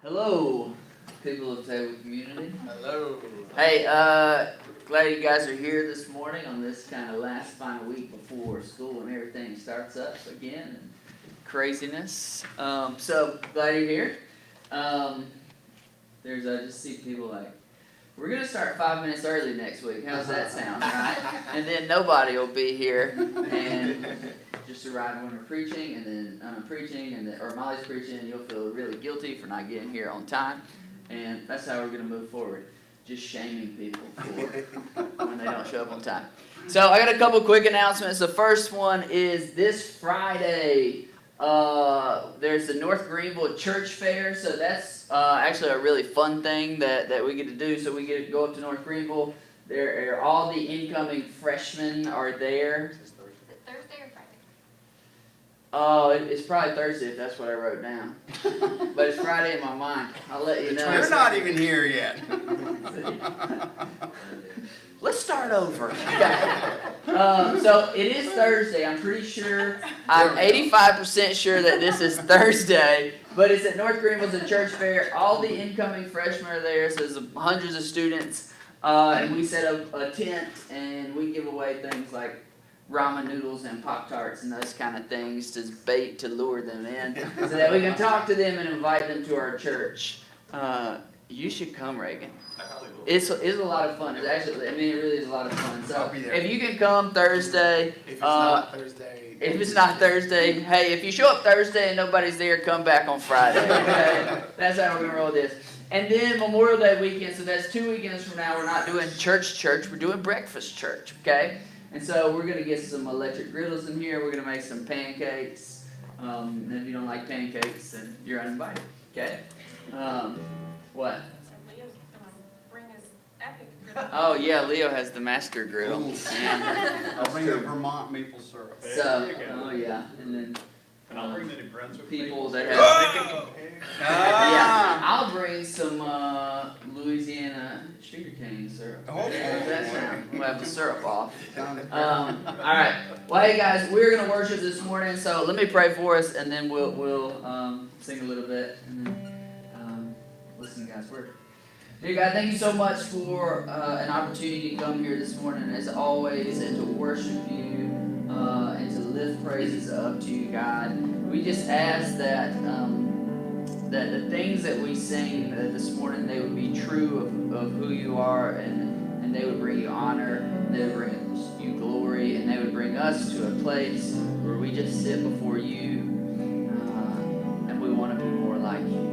Hello, people of Table Community. Hello. Hey, glad you guys are here this morning on this kind of last final week before school and everything starts up again and craziness. So glad you're here. I just see people like, we're gonna start 5 minutes early next week. How's that sound, right? And then nobody will be here and just arrive when we're preaching, and then I'm preaching, or Molly's preaching, and you'll feel really guilty for not getting here on time. And that's how we're going to move forward, just shaming people for when they don't show up on time. So I got a couple quick announcements. The first one is this Friday, there's the North Greenville Church Fair. So that's actually a really fun thing that we get to do. So we get to go up to North Greenville. All the incoming freshmen are there. Thursday or Friday? Oh, it's probably Thursday if that's what I wrote down. But it's Friday in my mind. I'll let you know. You're not even here yet. Let's start over. Okay. So it is Thursday. I'm pretty sure, I'm 85% sure that this is Thursday. But it's at North Greenville's a church fair. All the incoming freshmen are there. So there's hundreds of students. And we set up a tent and we give away things like ramen noodles and Pop-Tarts and those kind of things as bait to lure them in so that we can talk to them and invite them to our church. You should come, Reagan. I probably will. It's a lot of fun. It's actually, it really is a lot of fun. So I'll be there. if you can come Thursday, If it's not Thursday. if it's not Thursday, hey, if you show up Thursday and nobody's there, come back on Friday. Okay? That's how we're gonna roll this. And then Memorial Day weekend, so that's 2 weekends from now. We're not doing church, we're doing breakfast church, okay? And so we're gonna get some electric griddles in here. We're gonna make some pancakes. And if you don't like pancakes, then you're uninvited, okay? What? So Leo's gonna bring his epic griddle. Oh yeah, Leo has the master griddle. Ooh. And I'll bring the Vermont maple syrup. so, oh yeah, and then And I'll bring the New Brunswick people maple that syrup. have. Yeah, Ah. I'll bring some Louisiana sugarcane syrup. Oh, How does that boy. sound? We'll have the syrup off. Done. All right. Well, hey guys, we're gonna worship this morning. So let me pray for us, and then we'll sing a little bit, and then listen to God's word. Dear God, thank you so much for an opportunity to come here this morning, as always, and to worship you and to lift praises up to you, God. We just ask that that the things that we sing this morning, they would be true of who you are, and they would bring you honor, they would bring you glory, and they would bring us to a place where we just sit before you, and we want to be more like you.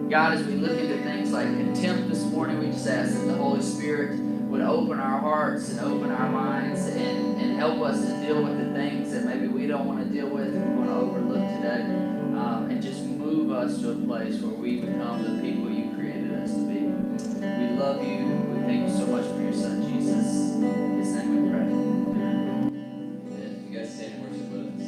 God, as we look into things like contempt this morning, we just ask that the Holy Spirit would open our hearts and open our minds and help us to deal with the things that maybe we don't want to deal with and we want to overlook today, and just move us to a place where we become the people you created us to be. We love you. We thank you so much for your son, Jesus. In his name we pray. Amen. You guys stand and worship with us.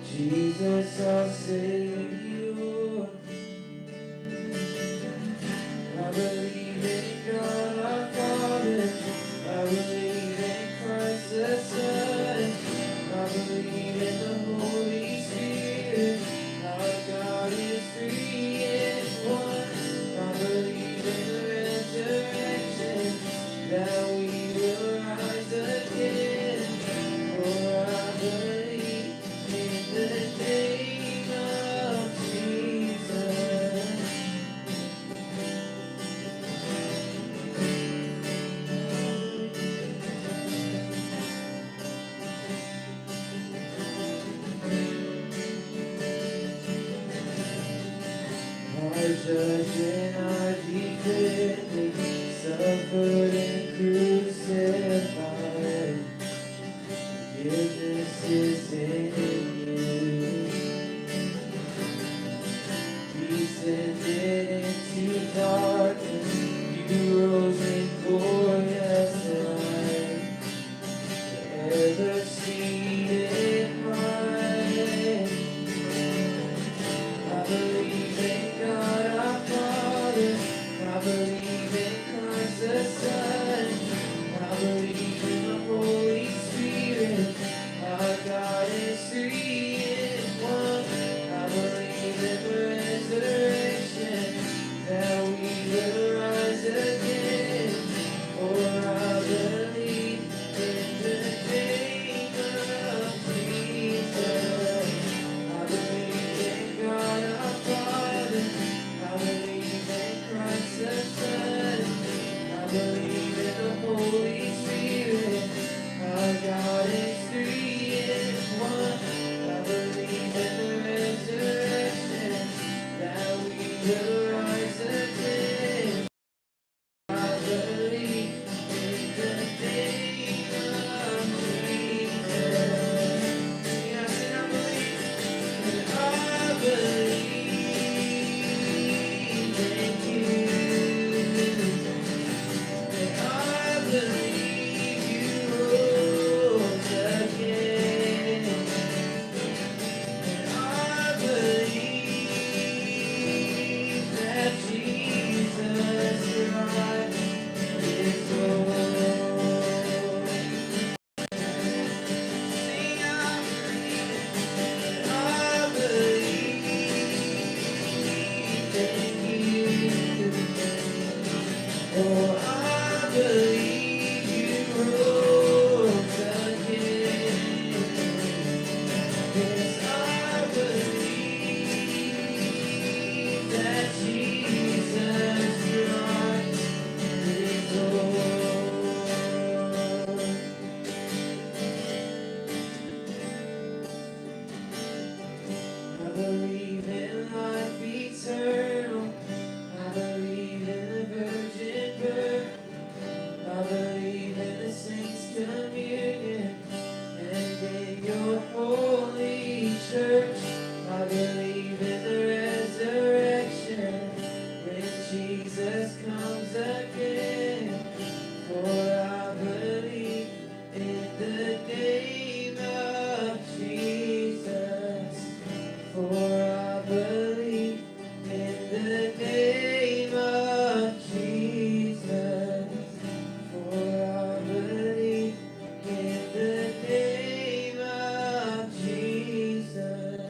Jesus, our Savior, I believe in God our Father, I believe in Christ the Son, I believe in the Holy Spirit, our God is three in one, I believe in the resurrection, that we will rise again, for I believe in the name of Jesus. Our judge and our defending, suffered and crucified. Forgiveness is in Yes, I believe that Jesus Christ is Lord. I believe in life eternal. I believe in the virgin birth. I believe in the saints' communion and in your holy church. I believe in the resurrection when Jesus comes again. For I believe in the name of Jesus. For I believe in the name of Jesus. For I believe in the name of Jesus.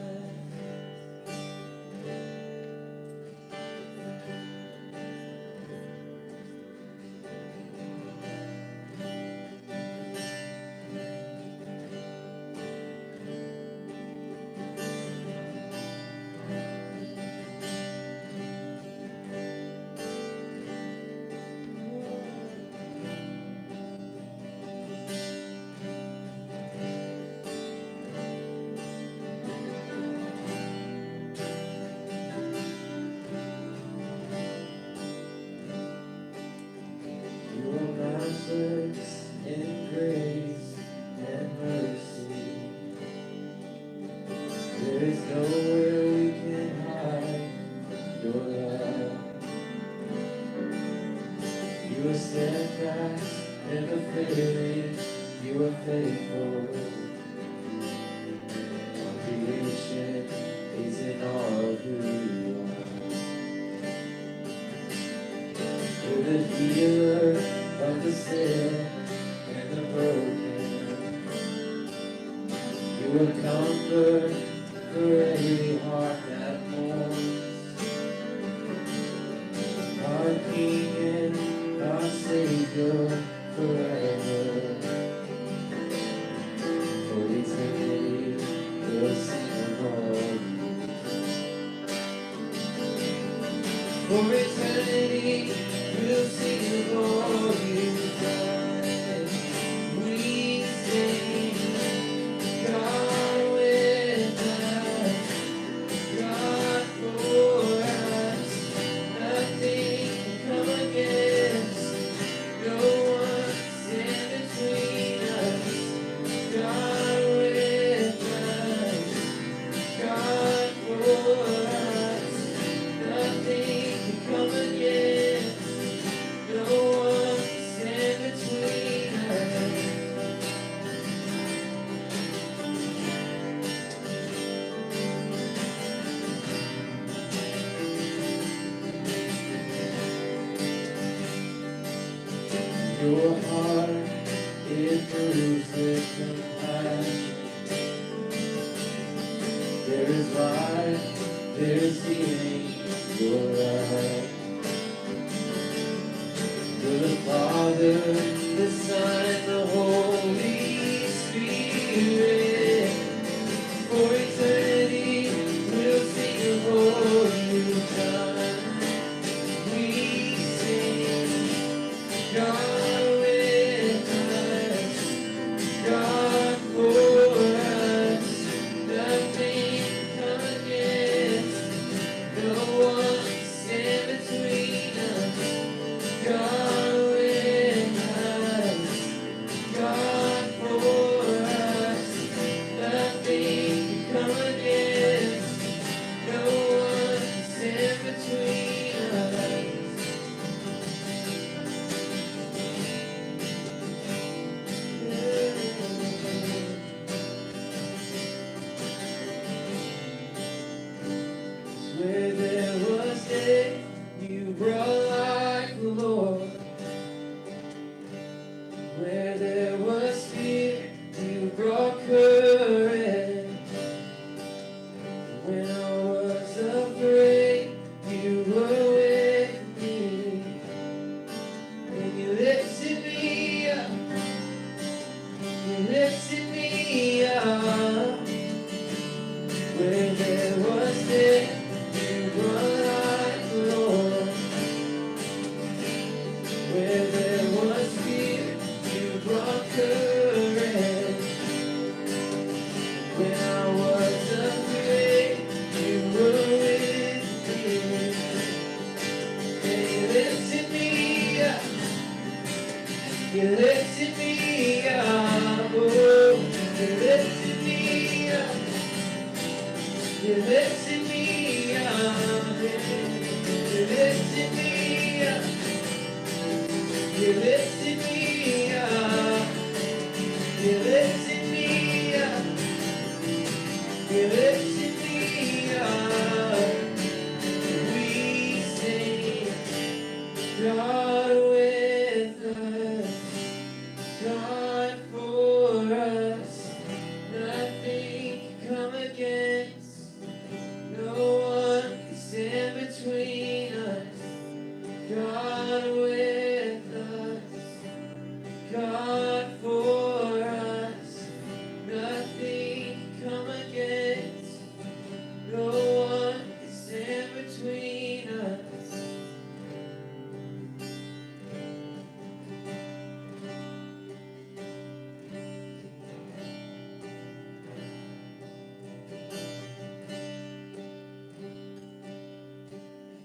You are matchless in grace and mercy. There is nowhere we can hide your love. You are steadfast, never failing. You are faithful. All creation is in awe of who you are. You're the healer of the sick and the broken. You will comfort for every heart that mourns. Our King and our Savior forever. For eternity we'll sing of all. For eternity we'll sing of all you've done. We sing, God with us, God for us. Nothing can come against, no one stand between us. God with us, God for us. Nothing can come against, no one stand between us. Your heart, it moves with compassion. There is life, there is healing, your love. You're the Father, the Son, and the Holy Spirit. For eternity, we'll sing of all you've done. We sing, God with us, God for us. Nothing can come against, no one stand between us. God with us, God for us. Nothing can come against, no one stand between us. Where there was death, you brought life, Lord. Where there was fear, you brought courage. You're lifting me up. You're lifting me up. You're lifting me up. You're lifting me up. You're lifting me up. We sing, God with us, God for us. Nothing can come against. No one can stand between us. God with us, God for us. Nothing can come against. No one can stand between us.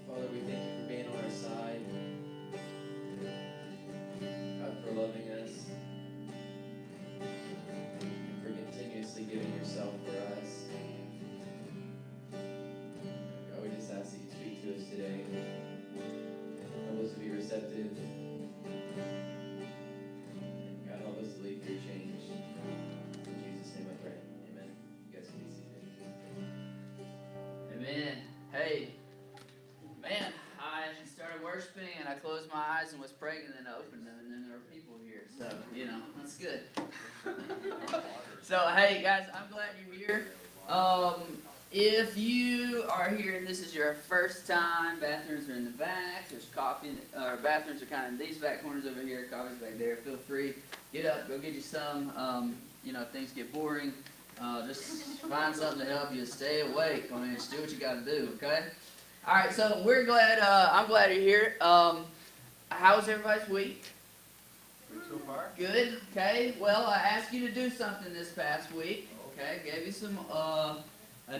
Father, we thank you for being on our side. God, for loving us. And for continuously giving yourself for us. God, we just ask that you speak to us today. Help us to be receptive. God, help us to leave your change. In Jesus' name I pray. Amen. You guys can be seated. Amen. Hey, man, I started worshiping and I closed my eyes and was praying and then I opened them and then there were people here. So, that's good. So, hey, guys, I'm glad you're here. If you are here and this is your first time, bathrooms are in the back. There's coffee, or bathrooms are kind of in these back corners over here. Coffee's back there. Feel free. Get up. Go get you some. If things get boring, just find something to help you stay awake. Just do what you got to do, okay? All right, so we're glad. I'm glad you're here. How was everybody's week? So far? Good. Okay. Well, I asked you to do something this past week. Okay. Gave you some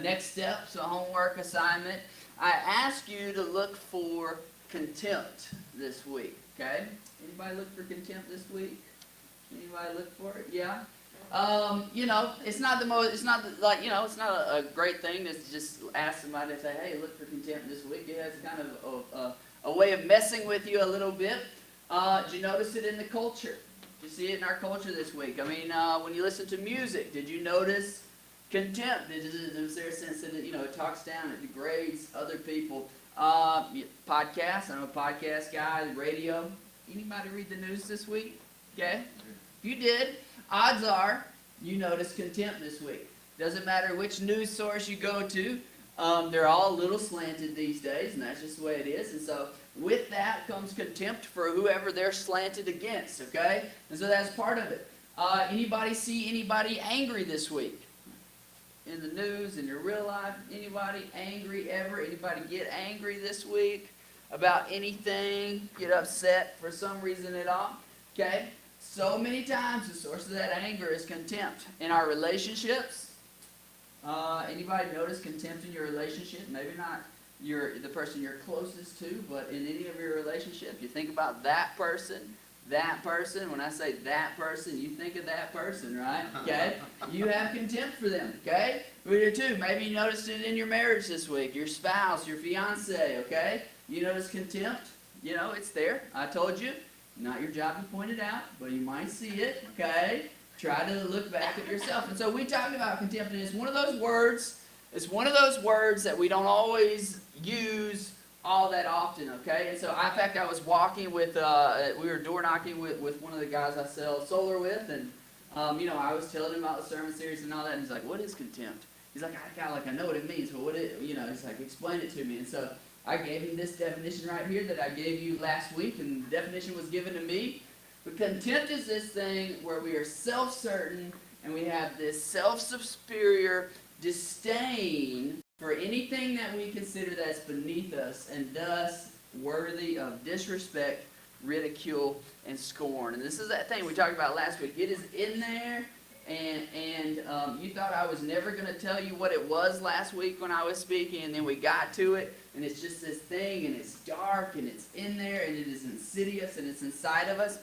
next steps, a homework assignment. I asked you to look for contempt this week. Okay. Anybody look for contempt this week? Anybody look for it? Yeah. It's not the most. It's not it's not a great thing to just ask somebody to say, "Hey, look for contempt this week." It has kind of a way of messing with you a little bit. Did you notice it in the culture? Did you see it in our culture this week? I mean, when you listen to music, did you notice contempt? Is there a sense that it talks down, it degrades other people? Podcasts. I'm a podcast guy. Radio. Anybody read the news this week? Okay. If you did, odds are you noticed contempt this week. Doesn't matter which news source you go to, they're all a little slanted these days, and that's just the way it is. And so with that comes contempt for whoever they're slanted against, okay? And so that's part of it. Anybody see anybody angry this week? In the news, in your real life, anybody angry ever? Anybody get angry this week about anything? Get upset for some reason at all? Okay? So many times the source of that anger is contempt. In our relationships, anybody notice contempt in your relationship? Maybe not the person you're closest to, but in any of your relationships, you think about that person. When I say that person, you think of that person, right? Okay? You have contempt for them, okay? We do too. Maybe you noticed it in your marriage this week, your spouse, your fiance, okay? You notice contempt? It's there. I told you. Not your job to point it out, but you might see it, okay? Try to look back at yourself. And so we talked about contempt, and it's one of those words that we don't always use all that often, okay? And so, in fact, I was walking with, we were door knocking with one of the guys I sell solar with, and, I was telling him about the sermon series and all that, and he's like, what is contempt? He's like, I know what it means, but what it, he's like, explain it to me. And so I gave him this definition right here that I gave you last week, and the definition was given to me. But contempt is this thing where we are self-certain, and we have this self-superior disdain for anything that we consider that's beneath us, and thus worthy of disrespect, ridicule, and scorn. And this is that thing we talked about last week. It is in there, and you thought I was never going to tell you what it was last week when I was speaking, and then we got to it, and it's just this thing, and it's dark, and it's in there, and it is insidious, and it's inside of us.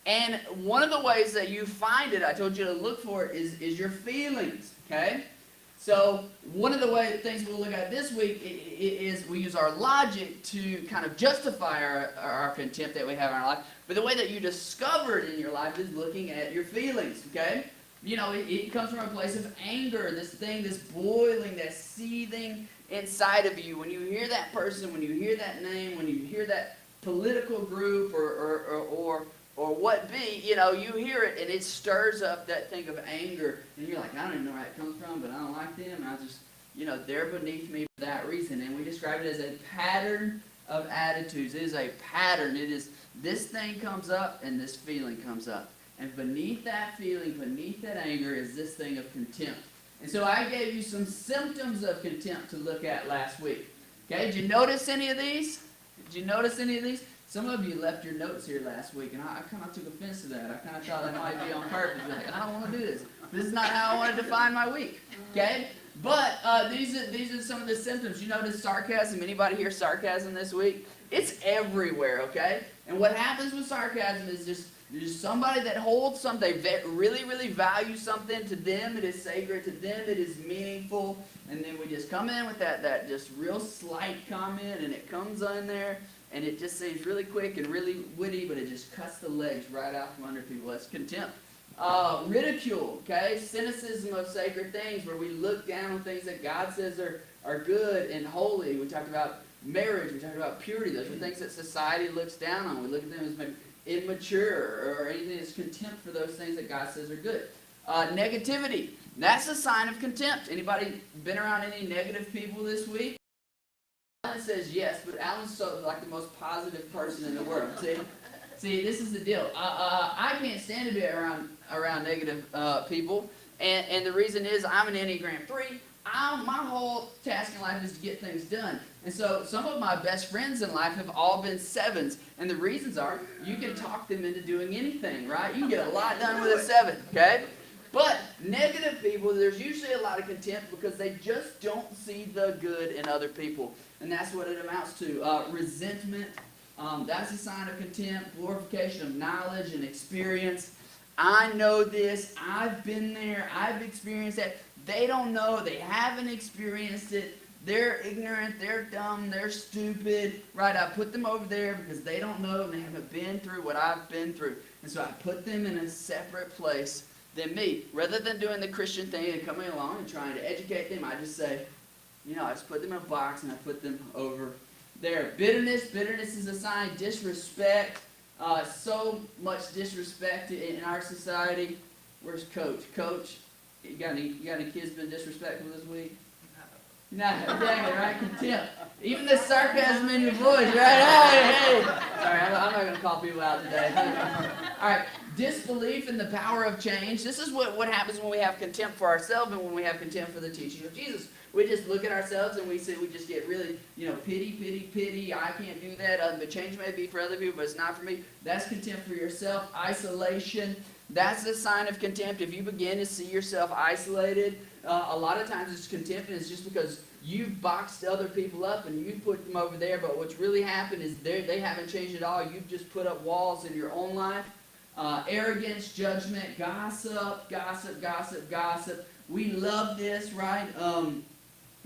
And one of the ways that you find it, I told you to look for it, is your feelings, okay? So one of the things we'll look at this week is we use our logic to kind of justify our contempt that we have in our life. But the way that you discover it in your life is looking at your feelings, okay? You know, it comes from a place of anger, this boiling, that seething inside of you. When you hear that person, when you hear that name, when you hear that political group or what be, you know, you hear it and it stirs up that thing of anger. And you're like, I don't even know where that comes from, but I don't like them. And I just, you know, they're beneath me for that reason. And we describe it as a pattern of attitudes. It is a pattern. It is this thing comes up and this feeling comes up. And beneath that feeling, beneath that anger is this thing of contempt. And so I gave you some symptoms of contempt to look at last week. Okay, did you notice any of these? Did you notice any of these? Some of you left your notes here last week, and I kind of took offense to that. I kind of thought that might be on purpose. You're like, I don't want to do this. This is not how I want to define my week. Okay? But these are some of the symptoms. You notice sarcasm. Anybody hear sarcasm this week? It's everywhere, okay? And what happens with sarcasm is just there's somebody that holds something, they really, really value something. To them it is sacred. To them it is meaningful. And then we just come in with that just real slight comment, and it comes in there. And it just seems really quick and really witty, but it just cuts the legs right out from under people. That's contempt. Ridicule, okay? Cynicism of sacred things, where we look down on things that God says are good and holy. We talked about marriage. We talked about purity. Those are things that society looks down on. We look at them as maybe immature or anything that's contempt for those things that God says are good. Negativity. That's a sign of contempt. Anybody been around any negative people this week? Alan says yes, but Alan's so like the most positive person in the world. See, this is the deal. I can't stand to be around negative people, and the reason is I'm an Enneagram 3. My whole task in life is to get things done. And so some of my best friends in life have all been 7s. And the reasons are you can talk them into doing anything, right? You can get a lot done with a 7, okay? But negative people, there's usually a lot of contempt because they just don't see the good in other people. And that's what it amounts to. Resentment, that's a sign of contempt. Glorification of knowledge and experience. I know this. I've been there. I've experienced that. They don't know. They haven't experienced it. They're ignorant. They're dumb. They're stupid. Right? I put them over there because they don't know and they haven't been through what I've been through. And so I put them in a separate place than me. Rather than doing the Christian thing and coming along and trying to educate them, I just say, you know, I just put them in a box and I put them over there. Bitterness. Bitterness is a sign of disrespect. So much disrespect in our society. Where's Coach? Coach, you got any kids been disrespectful this week? No, dang it, right? Contempt. Even the sarcasm in your voice, right? Hey. Sorry, I'm not going to call people out today. All right. Disbelief in the power of change. This is what happens when we have contempt for ourselves and when we have contempt for the teaching of Jesus. We just look at ourselves and we just get really, pity. I can't do that. The change may be for other people, but it's not for me. That's contempt for yourself. Isolation. That's a sign of contempt. If you begin to see yourself isolated, a lot of times it's contempt, and it's just because you've boxed other people up and you've put them over there, but what's really happened is they haven't changed at all. You've just put up walls in your own life. Arrogance, judgment, gossip. We love this, right?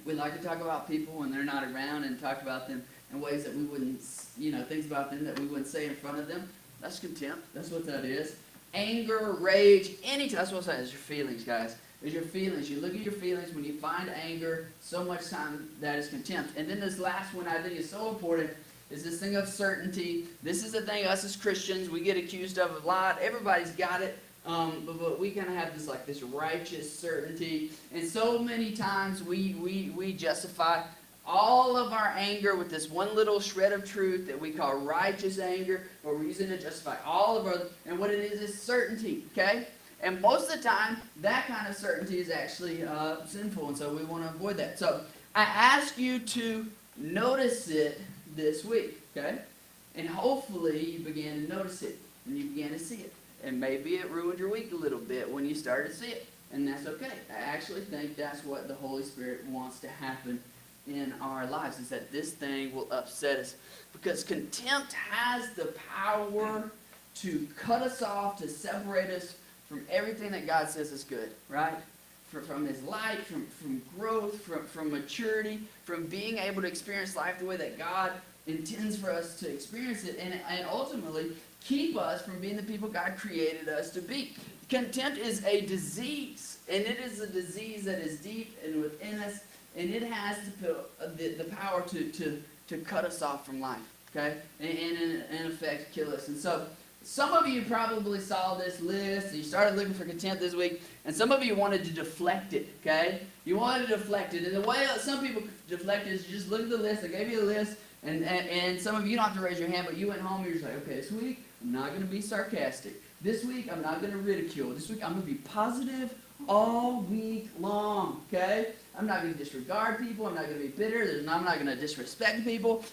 We like to talk about people when they're not around and talk about them in ways that we wouldn't, things about them that we wouldn't say in front of them. That's contempt. That's what that is. Anger, rage, anything. That's what I'm saying. It's your feelings, guys. It's your feelings. You look at your feelings. When you find anger, so much time that is contempt. And then this last one I think is so important is this thing of certainty. This is the thing us as Christians, we get accused of a lot. Everybody's got it. But we kind of have this righteous certainty. And so many times we justify all of our anger with this one little shred of truth that we call righteous anger, or we're using it to justify all of our, and what it is certainty, okay? And most of the time, that kind of certainty is actually sinful, and so we want to avoid that. So I ask you to notice it this week, okay? And hopefully you begin to notice it, and you begin to see it. And maybe it ruined your week a little bit when you started to see it, and that's okay. I actually think that's what the Holy Spirit wants to happen in our lives, is that this thing will upset us. Because contempt has the power to cut us off, to separate us from everything that God says is good, right? from his light, from growth, from maturity, from being able to experience life the way that God intends for us to experience it, and ultimately keep us from being the people God created us to be. Contempt is a disease, and it is a disease that is deep and within us, and it has the power to cut us off from life, okay, and in effect kill us. And so some of you probably saw this list, and you started looking for contempt this week, and some of you wanted to deflect it, okay? You wanted to deflect it, and the way some people deflect it is you just look at the list. I gave you a list, and some of you don't have to raise your hand, but you went home and you're just like, okay, this week I'm not going to be sarcastic. This week I'm not going to ridicule. This week I'm going to be positive all week long, okay? I'm not going to disregard people. I'm not going to be bitter. I'm not going to disrespect people.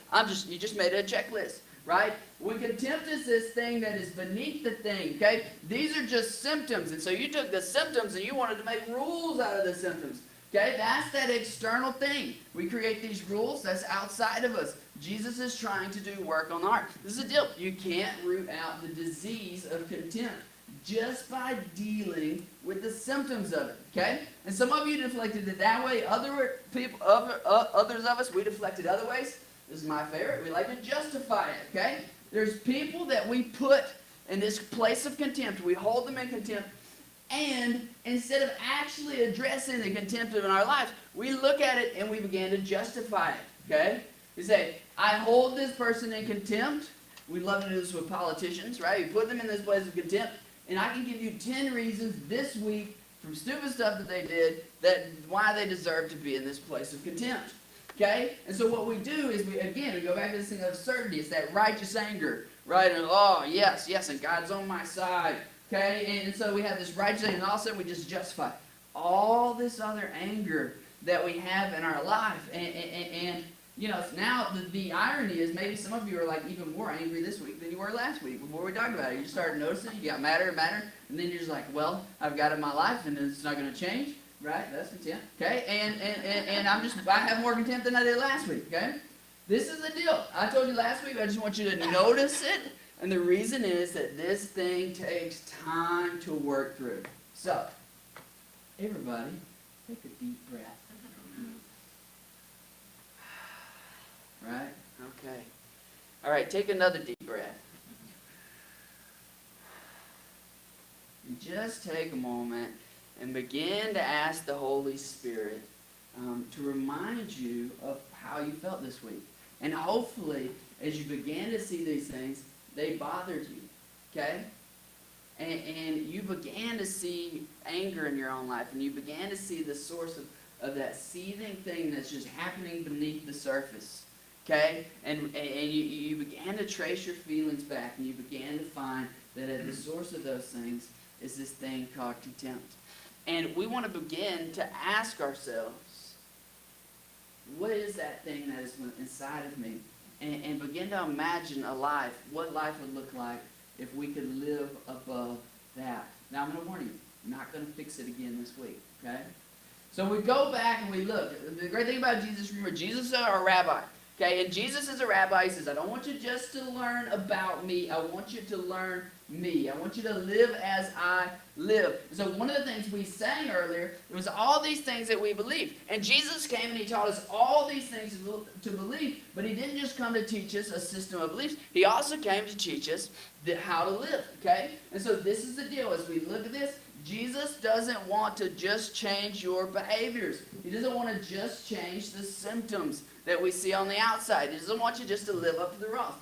You just made a checklist, right? When contempt is this thing that is beneath the thing, okay? These are just symptoms, and so you took the symptoms and you wanted to make rules out of the symptoms. Okay, that's that external thing. We create these rules, that's outside of us. Jesus is trying to do work on the heart. This is a deal. You can't root out the disease of contempt just by dealing with the symptoms of it, okay? And some of you deflected it that way. Others of us, we deflected other ways. This is my favorite. We like to justify it, okay? There's people that we put in this place of contempt. We hold them in contempt. And instead of actually addressing the contempt in our lives, we look at it and we begin to justify it, okay? We say, I hold this person in contempt. We love to do this with politicians, right? You put them in this place of contempt, and I can give you 10 reasons this week from stupid stuff that they did that why they deserve to be in this place of contempt, okay? And so what we do is, we go back to this thing of certainty. It's that righteous anger, right? And, oh, yes, and God's on my side. Okay, and so we have this righteous anger, and all of a sudden we just justify all this other anger that we have in our life. And you know, now the irony is maybe some of you are like even more angry this week than you were last week before we talked about it. You just started noticing, you got madder and madder, and then you're just like, well, I've got it in my life, and it's not going to change, right? That's contempt, okay? And I have more contempt than I did last week, okay? This is the deal. I told you last week, I just want you to notice it. And the reason is that this thing takes time to work through. So, everybody, take a deep breath. Right? Okay. All right, take another deep breath. And just take a moment and begin to ask the Holy Spirit to remind you of how you felt this week. And hopefully, as you begin to see these things, they bothered you, okay? And you began to see anger in your own life, and you began to see the source of that seething thing that's just happening beneath the surface, okay? And you began to trace your feelings back, and you began to find that at the source of those things is this thing called contempt. And we want to begin to ask ourselves, what is that thing that is inside of me? And begin to imagine a life, what life would look like if we could live above that. Now I'm going to warn you, I'm not going to fix it again this week, okay? So we go back and we look. The great thing about Jesus, remember, Jesus is our rabbi, okay? And Jesus is a rabbi. He says, I don't want you just to learn about me. I want you to learn me. I want you to live as I live. So one of the things we sang earlier, it was all these things that we believe. And Jesus came and he taught us all these things to believe, but he didn't just come to teach us a system of beliefs. He also came to teach us how to live, okay? And so this is the deal. As we look at this, Jesus doesn't want to just change your behaviors. He doesn't want to just change the symptoms that we see on the outside. He doesn't want you just to live up to the law.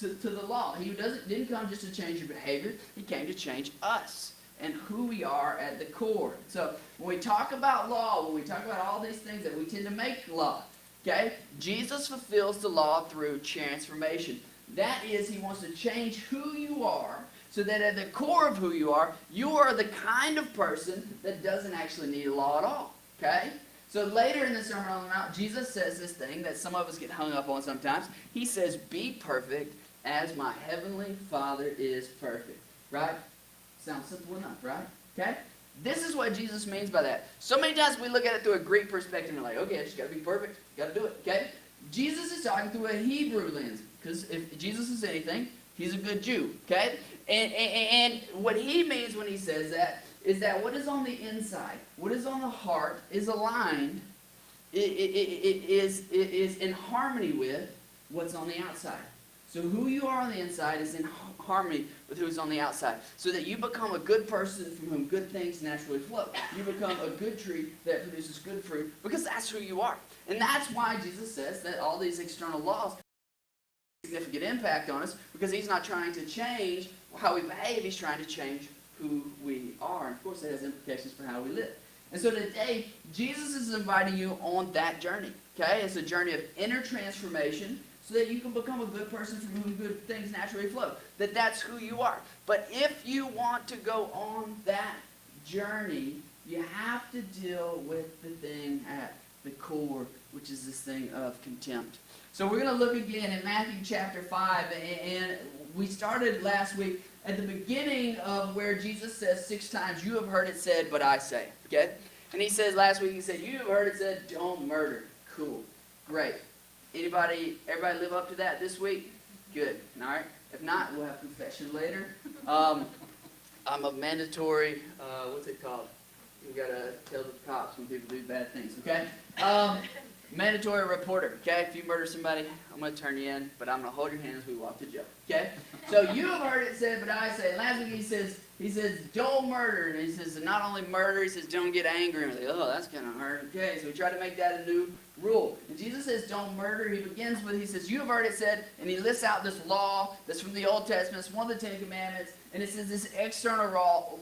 To the law. He didn't come just to change your behavior. He came to change us and who we are at the core. So when we talk about law, when we talk about all these things that we tend to make law, okay, Jesus fulfills the law through transformation. That is, he wants to change who you are so that at the core of who you are the kind of person that doesn't actually need a law at all, okay? So later in the Sermon on the Mount, Jesus says this thing that some of us get hung up on sometimes. He says, be perfect as my heavenly Father is perfect. Right? Sounds simple enough, right? Okay? This is what Jesus means by that. So many times we look at it through a Greek perspective and we're like, okay, I just got to be perfect. Got to do it. Okay? Jesus is talking through a Hebrew lens. Because if Jesus is anything, he's a good Jew. Okay? And what he means when he says that is that what is on the inside, what is on the heart, is aligned, it is in harmony with what's on the outside. So who you are on the inside is in harmony with who's on the outside. So that you become a good person from whom good things naturally flow. You become a good tree that produces good fruit because that's who you are. And that's why Jesus says that all these external laws have a significant impact on us, because he's not trying to change how we behave, he's trying to change who we are. And of course that has implications for how we live. And so today, Jesus is inviting you on that journey. Okay? It's a journey of inner transformation, so that you can become a good person from whom good things naturally flow. That's who you are. But if you want to go on that journey, you have to deal with the thing at the core, which is this thing of contempt. So we're going to look again in Matthew chapter 5, and we started last week at the beginning of where Jesus says 6 times, "You have heard it said, but I say." Okay? And he says last week, he said, "You have heard it said, don't murder." Cool. Great. Everybody live up to that this week? Good. All right. If not, we'll have confession later. I'm a mandatory, what's it called? You gotta tell the cops when people do bad things, okay? Mandatory reporter, okay? If you murder somebody, I'm gonna turn you in, but I'm gonna hold your hand as we walk to jail, okay? So you have heard it said, but I say. Last week he says, don't murder. And he says, not only murder, he says, don't get angry. And we're like, oh, that's kind of hard. Okay, so we try to make that a new rule. And Jesus says, don't murder. He begins with, he says, you have heard it said, and he lists out this law that's from the Old Testament. It's one of the 10 Commandments. And it says this external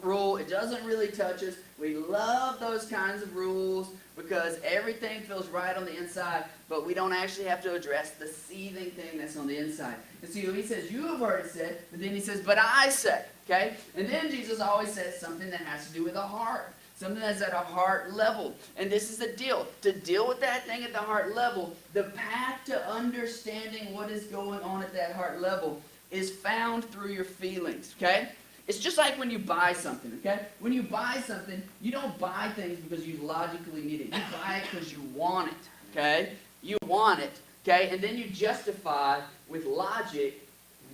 rule. It doesn't really touch us. We love those kinds of rules because everything feels right on the inside, but we don't actually have to address the seething thing that's on the inside. And so he says, you have heard it said, but then he says, but I say, okay? And then Jesus always says something that has to do with the heart, something that's at a heart level. And this is the deal. To deal with that thing at the heart level, the path to understanding what is going on at that heart level is found through your feelings, okay? It's just like when you buy something, okay? When you buy something, you don't buy things because you logically need it. You buy it because you want it, okay? You want it, okay? And then you justify with logic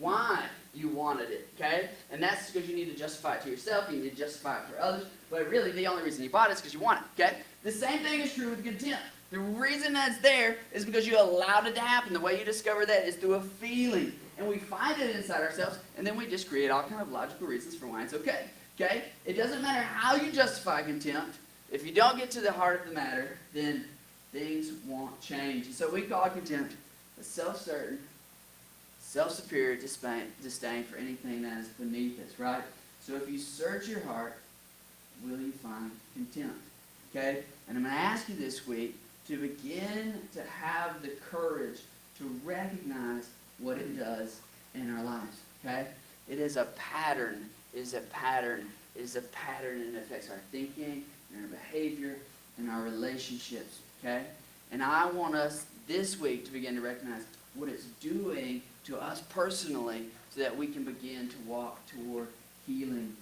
why you wanted it, okay? And that's because you need to justify it to yourself, you need to justify it for others, but really the only reason you bought it is because you want it, okay? The same thing is true with contempt. The reason that's there is because you allowed it to happen. The way you discover that is through a feeling. And we find it inside ourselves, and then we just create all kind of logical reasons for why it's okay. Okay? It doesn't matter how you justify contempt. If you don't get to the heart of the matter, then things won't change. And so we call contempt a self-certain, self-superior disdain for anything that is beneath us, right? So if you search your heart, will you find contempt? Okay? And I'm going to ask you this week to begin to have the courage to recognize what it does in our lives, okay? It is a pattern. It is a pattern. It is a pattern, and it affects our thinking, and our behavior, and our relationships, okay? And I want us this week to begin to recognize what it's doing to us personally so that we can begin to walk toward healing.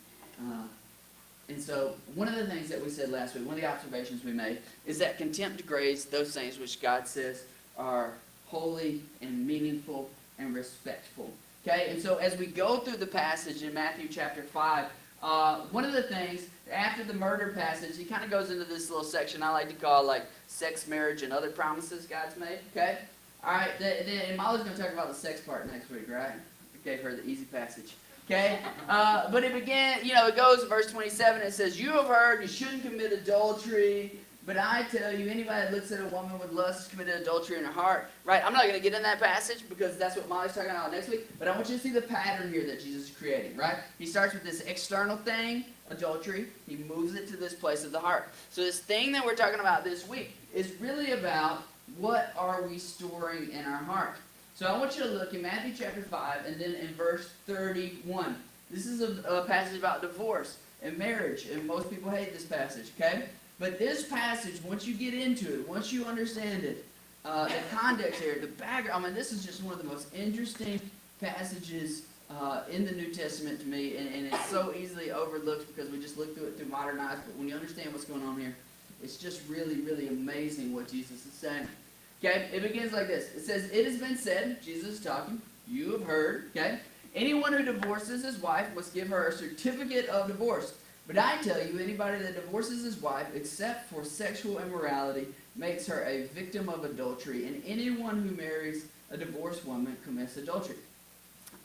And so one of the things that we said last week, one of the observations we made, is that contempt degrades those things which God says are holy and meaningful and respectful. Okay, and so as we go through the passage in Matthew chapter 5, one of the things, after the murder passage, he kind of goes into this little section I like to call like sex, marriage, and other promises God's made. Okay, all right, and Molly's going to talk about the sex part next week, right? I gave her the easy passage. Okay, but it began, it goes verse 27, it says, you have heard you shouldn't commit adultery, but I tell you, anybody that looks at a woman with lust has committed adultery in her heart. Right? I'm not going to get in that passage because that's what Molly's talking about next week, but I want you to see the pattern here that Jesus is creating, right? He starts with this external thing, adultery. He moves it to this place of the heart. So this thing that we're talking about this week is really about what are we storing in our heart. So I want you to look in Matthew chapter 5 and then in verse 31. This is a passage about divorce and marriage, and most people hate this passage, okay? But this passage, once you get into it, once you understand it, the context here, the background, this is just one of the most interesting passages in the New Testament to me, and it's so easily overlooked because we just look through it through modern eyes, but when you understand what's going on here, it's just really, really amazing what Jesus is saying. Okay, it begins like this. It says, it has been said, Jesus is talking, you have heard, okay? Anyone who divorces his wife must give her a certificate of divorce. But I tell you, anybody that divorces his wife except for sexual immorality makes her a victim of adultery, and anyone who marries a divorced woman commits adultery.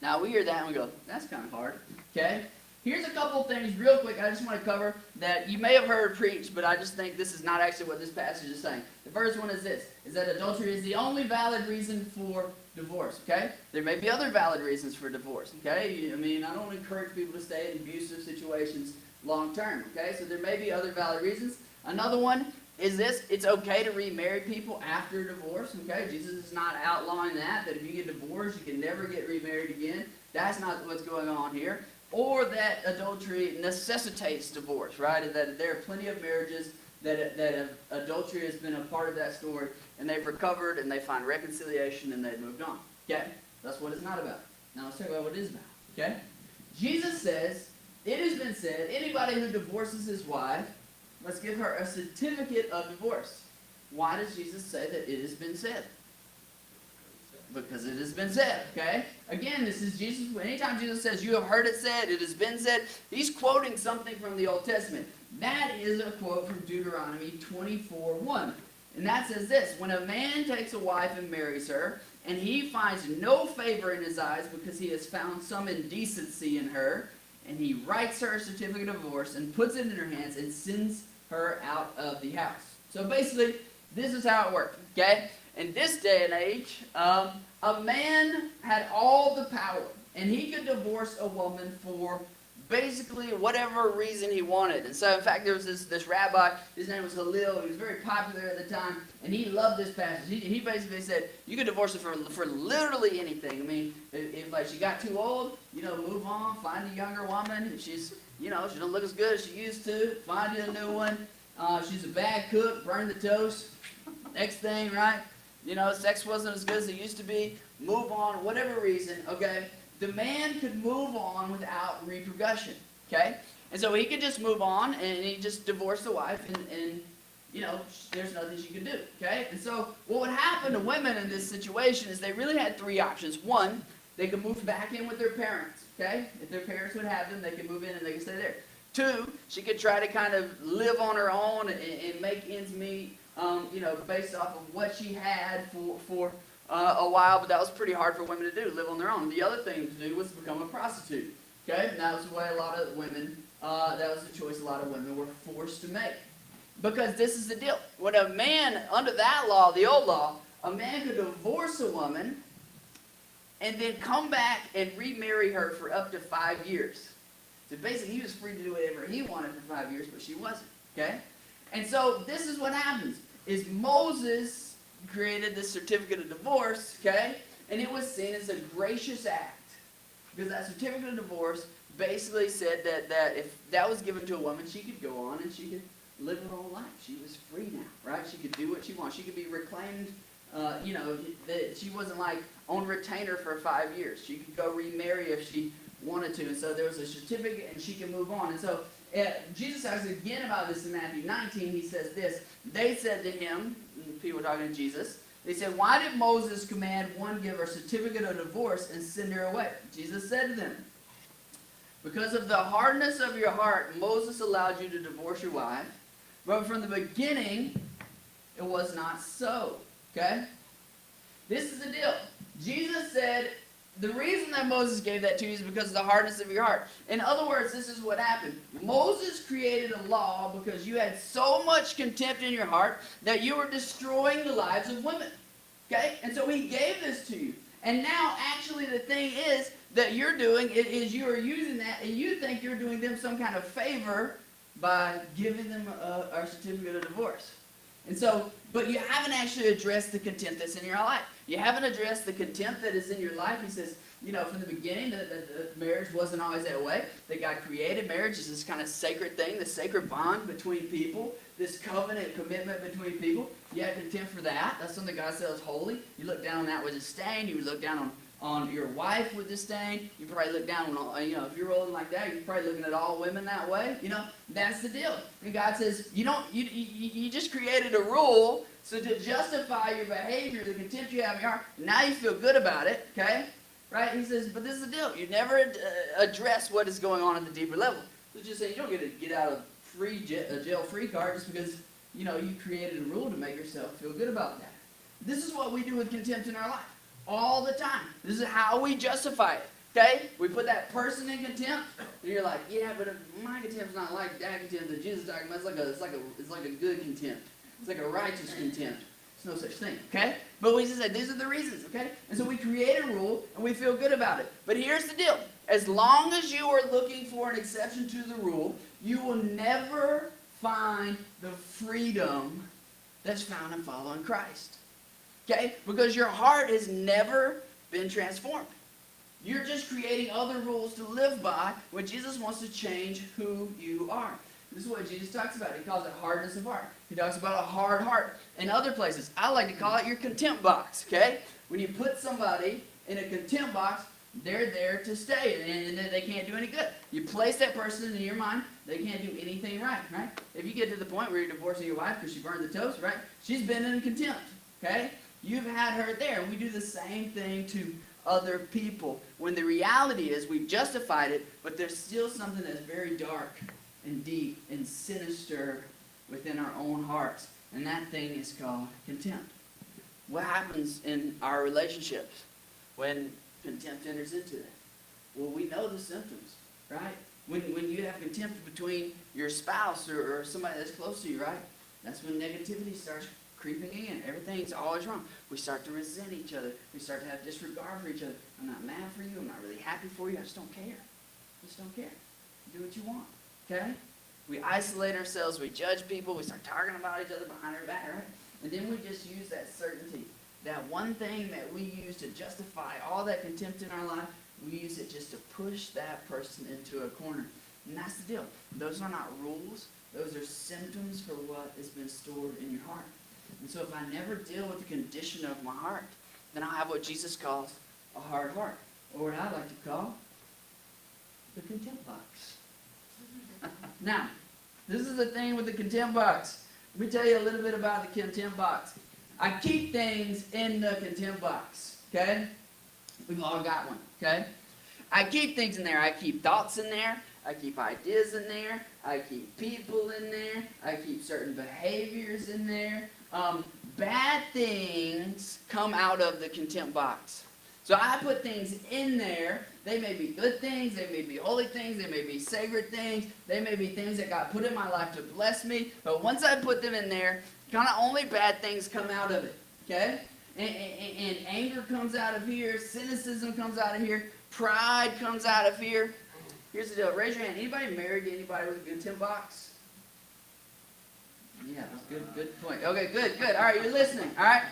Now we hear that and we go, that's kind of hard. Okay? Here's a couple things real quick I just want to cover that you may have heard preached, but I just think this is not actually what this passage is saying. The first one is this, is that adultery is the only valid reason for divorce, okay? There may be other valid reasons for divorce, okay? I mean, I don't encourage people to stay in abusive situations long term, okay? So there may be other valid reasons. Another one is this, it's okay to remarry people after divorce, okay? Jesus is not outlawing that if you get divorced, you can never get remarried again. That's not what's going on here. Or that adultery necessitates divorce, right? That there are plenty of marriages that adultery has been a part of that story, and they've recovered, and they find reconciliation, and they've moved on. Okay? That's what it's not about. Now let's talk about what it is about. Okay? Jesus says, it has been said, anybody who divorces his wife must give her a certificate of divorce. Why does Jesus say that it has been said? Because it has been said, okay? Again, this is Jesus. Anytime Jesus says, you have heard it said, it has been said, he's quoting something from the Old Testament. That is a quote from Deuteronomy 24:1. And that says this, when a man takes a wife and marries her, and he finds no favor in his eyes because he has found some indecency in her, and he writes her a certificate of divorce and puts it in her hands and sends her out of the house. So basically, this is how it worked, okay? In this day and age, a man had all the power, and he could divorce a woman for basically whatever reason he wanted. And so, in fact, there was this rabbi, his name was Hillel, he was very popular at the time, and he loved this passage. He basically said, you could divorce her for literally anything. I mean, if like she got too old, move on, find a younger woman. If she's, she don't look as good as she used to, find you a new one. She's a bad cook, burn the toast. Next thing, right? Sex wasn't as good as it used to be. Move on, whatever reason, okay? The man could move on without repercussion, okay? And so he could just move on, and he just divorce the wife, and there's nothing she could do, okay? And so what would happen to women in this situation is they really had three options. One, they could move back in with their parents, okay? If their parents would have them, they could move in and they could stay there. Two, she could try to kind of live on her own and make ends meet, based off of what she had for a while, but that was pretty hard for women to do, live on their own. The other thing to do was become a prostitute, okay? And that was the way a lot of women, that was the choice a lot of women were forced to make. Because this is the deal. When a man, under that law, the old law, a man could divorce a woman and then come back and remarry her for up to 5 years. So basically, he was free to do whatever he wanted for 5 years, but she wasn't, okay? And so this is what happens, is Moses created this certificate of divorce, okay? And it was seen as a gracious act. Because that certificate of divorce basically said that if that was given to a woman, she could go on and she could live her own life. She was free now, right? She could do what she wants. She could be reclaimed, that she wasn't like on retainer for 5 years. She could go remarry if she wanted to. And so there was a certificate and she could move on. And so Jesus talks again about this in Matthew 19. He says this, they said to him, people talking to Jesus, they said, why did Moses command one give a certificate of divorce and send her away? Jesus said to them, because of the hardness of your heart, Moses allowed you to divorce your wife, but from the beginning, it was not so. Okay? This is the deal. Jesus said, the reason that Moses gave that to you is because of the hardness of your heart. In other words, this is what happened. Moses created a law because you had so much contempt in your heart that you were destroying the lives of women. Okay? And so he gave this to you. And now, actually, the thing is that you're doing is you are using that, and you think you're doing them some kind of favor by giving them a certificate of divorce. And so, but you haven't actually addressed the contempt that's in your life. You haven't addressed the contempt that is in your life. He says, from the beginning, the marriage wasn't always that way. That God created marriage as this kind of sacred thing, this sacred bond between people, this covenant commitment between people. You had contempt for that. That's something God says is holy. You look down on that with disdain. You look down on your wife with disdain. You probably look down on, if you're rolling like that, you're probably looking at all women that way. That's the deal. And God says, you just created a rule so to justify your behavior, the contempt you have in your heart. Now you feel good about it, okay? Right? He says, but this is the deal. You never address what is going on at the deeper level. So just saying, you don't get a get out of jail free card just because, you created a rule to make yourself feel good about that. This is what we do with contempt in our life all the time. This is how we justify it. Okay? We put that person in contempt, and you're like, yeah, but my contempt's not like that contempt that Jesus is talking about. It's like a good contempt. It's like a righteous contempt. There's no such thing. Okay? But we just said these are the reasons. Okay? And so we create a rule, and we feel good about it. But here's the deal. As long as you are looking for an exception to the rule, you will never find the freedom that's found in following Christ. Okay? Because your heart has never been transformed. You're just creating other rules to live by when Jesus wants to change who you are. This is what Jesus talks about. He calls it hardness of heart. He talks about a hard heart. In other places, I like to call it your contempt box. Okay? When you put somebody in a contempt box, they're there to stay, and they can't do any good. You place that person in your mind, they can't do anything right? If you get to the point where you're divorcing your wife because she burned the toast, right? She's been in contempt, okay? You've had her there. We do the same thing to other people. When the reality is we've justified it, but there's still something that's very dark and deep and sinister within our own hearts, and that thing is called contempt. What happens in our relationships when contempt enters into that? Well, we know the symptoms, right? When you have contempt between your spouse or somebody that's close to you, right? That's when negativity starts creeping in. Everything's always wrong. We start to resent each other. We start to have disregard for each other. I'm not mad for you. I'm not really happy for you. I just don't care. I just don't care. Do what you want, okay? We isolate ourselves. We judge people. We start talking about each other behind our back, right? And then we just use that certainty. That one thing that we use to justify all that contempt in our life, we use it just to push that person into a corner. And that's the deal. Those are not rules. Those are symptoms for what has been stored in your heart. And so if I never deal with the condition of my heart, then I'll have what Jesus calls a hard heart. Or what I like to call the contempt box. Now, this is the thing with the contempt box. Let me tell you a little bit about the contempt box. I keep things in the contempt box, okay? We've all got one, okay? I keep things in there. I keep thoughts in there. I keep ideas in there. I keep people in there. I keep certain behaviors in there. Bad things come out of the contempt box. So I put things in there. They may be good things. They may be holy things. They may be sacred things. They may be things that God put in my life to bless me. But once I put them in there, kind of only bad things come out of it, okay? And anger comes out of here. Cynicism comes out of here. Pride comes out of here. Here's the deal. Raise your hand. Anybody married to anybody with a contempt box? Yeah, good point. Okay, good. All right, you're listening. All right.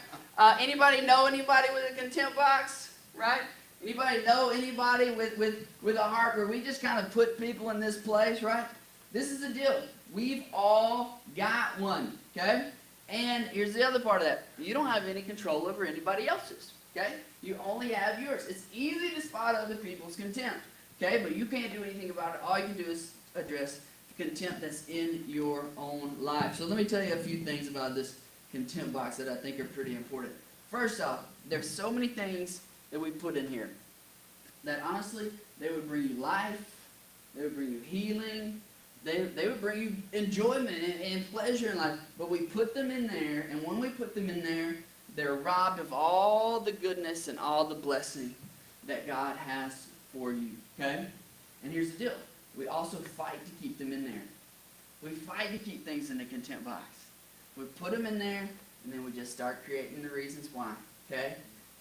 Anybody know anybody with a contempt box? Right? Anybody know anybody with a heart where we just kind of put people in this place? Right? This is the deal. We've all got one. Okay? And here's the other part of that. You don't have any control over anybody else's. Okay? You only have yours. It's easy to spot other people's contempt. Okay? But you can't do anything about it. All you can do is address the contempt that's in your own life. So let me tell you a few things about this contempt box that I think are pretty important. First off, there's so many things that we put in here that honestly, they would bring you life. They would bring you healing. They would bring you enjoyment and pleasure in life. But we put them in there, and when we put them in there, they're robbed of all the goodness and all the blessing that God has for you. Okay? And here's the deal. We also fight to keep them in there. We fight to keep things in the contempt box. We put them in there, and then we just start creating the reasons why. Okay?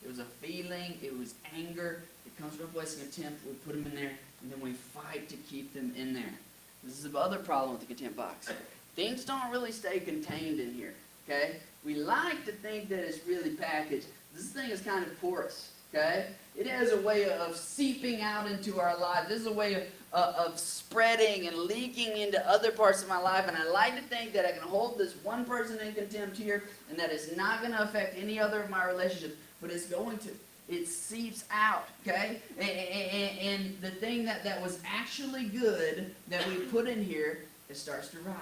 It was a feeling. It was anger. It comes from a place of contempt. We put them in there, and then we fight to keep them in there. This is the other problem with the contempt box. Things don't really stay contained in here, okay? We like to think that it's really packaged. This thing is kind of porous, okay? It has a way of seeping out into our lives. This is a way of spreading and leaking into other parts of my life, and I like to think that I can hold this one person in contempt here, and that it's not going to affect any other of my relationships, but it's going to. It seeps out, okay? And the thing that was actually good that we put in here, it starts to rot.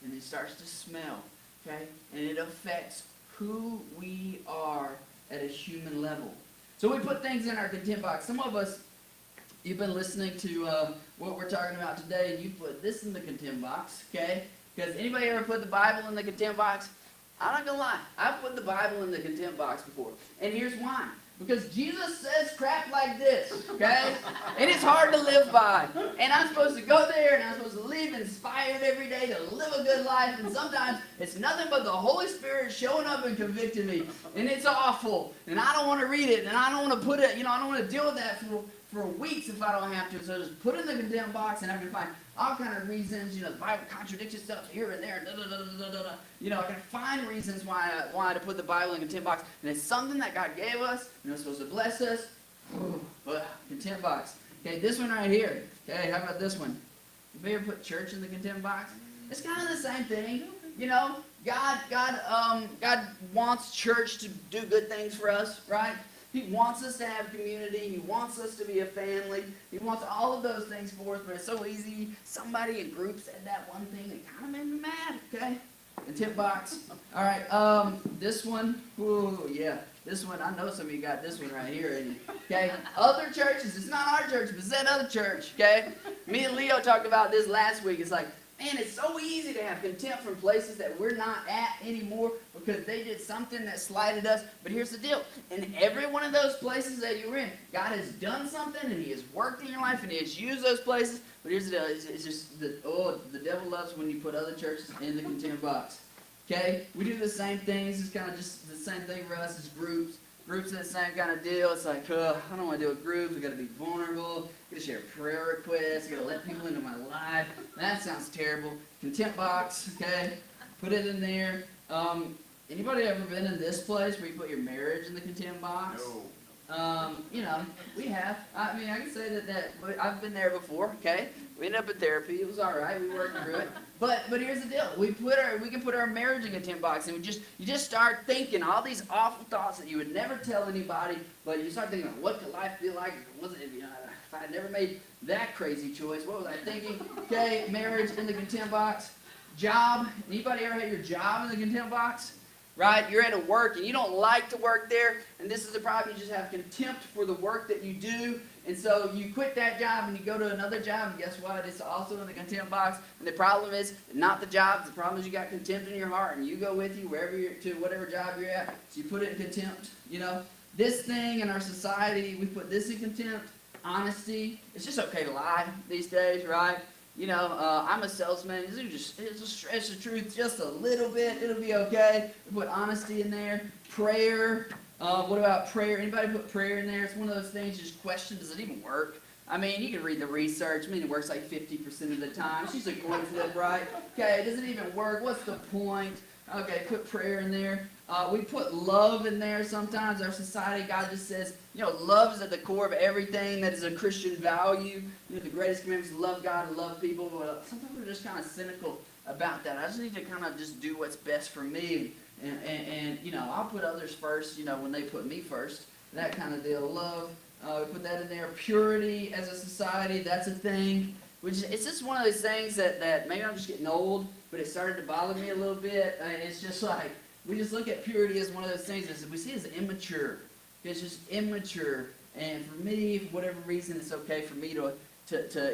And it starts to smell, okay? And it affects who we are at a human level. So we put things in our contempt box. Some of us, you've been listening to what we're talking about today, and you put this in the contempt box, okay? Because anybody ever put the Bible in the contempt box? I'm not gonna lie, I've put the Bible in the contempt box before, and here's why. Because Jesus says crap like this, okay? And it's hard to live by. And I'm supposed to go there, and I'm supposed to live inspired every day to live a good life, and sometimes it's nothing but the Holy Spirit showing up and convicting me, and it's awful, and I don't want to read it, and I don't want to put it, I don't want to deal with that for weeks if I don't have to. So just put it in the condemned box, and I can find all kind of reasons. The Bible contradicts itself here and there. I can find reasons why to put the Bible in the contempt box, and it's something that God gave us. It's supposed to bless us. But contempt box. Okay, this one right here. Okay, how about this one? You ever put church in the contempt box? It's kind of the same thing. God wants church to do good things for us, right? He wants us to have community. He wants us to be a family. He wants all of those things for us, but it's so easy. Somebody in group said that one thing that kind of made me mad, okay? Contempt box. All right, this one. Ooh, yeah. This one, I know some of you got this one right here. Okay? Other churches. It's not our church, but it's that other church, okay? Me and Leo talked about this last week. It's like, man, it's so easy to have contempt from places that we're not at anymore because they did something that slighted us. But here's the deal. In every one of those places that you're in, God has done something, and He has worked in your life, and He has used those places. But here's the deal. It's just, the devil loves when you put other churches in the contempt box. Okay? We do the same thing. This is kind of just the same thing for us as groups. Groups are the same kind of deal. It's like, I don't want to do a group. We've got to be vulnerable. We've got to share prayer requests. We've got to let people into my life. That sounds terrible. Contempt box, okay? Put it in there. Anybody ever been in this place where you put your marriage in the contempt box? No. We have. I mean, I can say that I've been there before, okay? We ended up in therapy. It was all right. We worked through it. But here's the deal. We can put our marriage in a contempt box, and you just start thinking all these awful thoughts that you would never tell anybody. But you start thinking, what could life be like if I had never made that crazy choice? What was I thinking? Okay, marriage in the contempt box. Job. Anybody ever had your job in the contempt box? Right? You're at a work and you don't like to work there, and this is the problem. You just have contempt for the work that you do, and so you quit that job and you go to another job, and guess what? It's also in the contempt box. And the problem is not the job. The problem is you got contempt in your heart, and you go with you to whatever job you're at. So you put it in contempt. This thing in our society, we put this in contempt. Honesty. It's just okay to lie these days, right? I'm a salesman. It's a stretch the truth just a little bit. It'll be okay. We put honesty in there. Prayer. What about prayer? Anybody put prayer in there? It's one of those things you just question, does it even work? I mean, you can read the research. I mean, it works like 50% of the time. She's a coin flip, right? Okay, does it even work? What's the point? Okay, put prayer in there. We put love in there sometimes. Our society, God just says, love is at the core of everything that is a Christian value. The greatest commandment is to love God and love people. But sometimes we're just kind of cynical about that. I just need to kind of just do what's best for me. And I'll put others first, when they put me first. That kind of deal. Love, we put that in there. Purity as a society, that's a thing. It's just one of those things that maybe I'm just getting old, but it started to bother me a little bit. It's just like, we just look at purity as one of those things that we see as immature. It's just immature. And for me, for whatever reason, it's okay for me to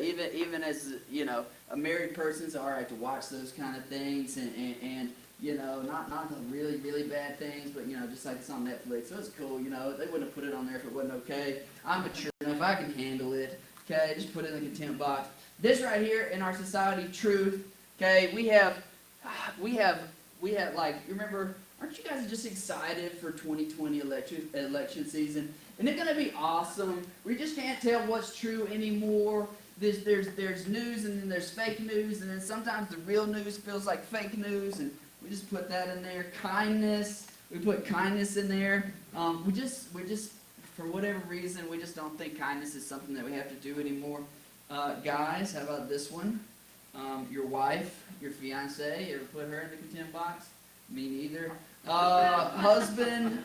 even as, a married person, it's all right to watch those kind of things and not the really, really bad things, but, just like it's on Netflix. So it's cool, they wouldn't have put it on there if it wasn't okay. I'm mature enough, I can handle it. Okay, just put it in the contempt box. This right here in our society, truth. Okay, we have like, remember, aren't you guys just excited for 2020 election season? Isn't it going to be awesome? We just can't tell what's true anymore. There's news, and then there's fake news, and then sometimes the real news feels like fake news, and we just put that in there. Kindness, we put kindness in there. We just for whatever reason, we just don't think kindness is something that we have to do anymore. Guys, how about this one? Your wife, your fiance, you ever put her in the contempt box? Me neither. Husband,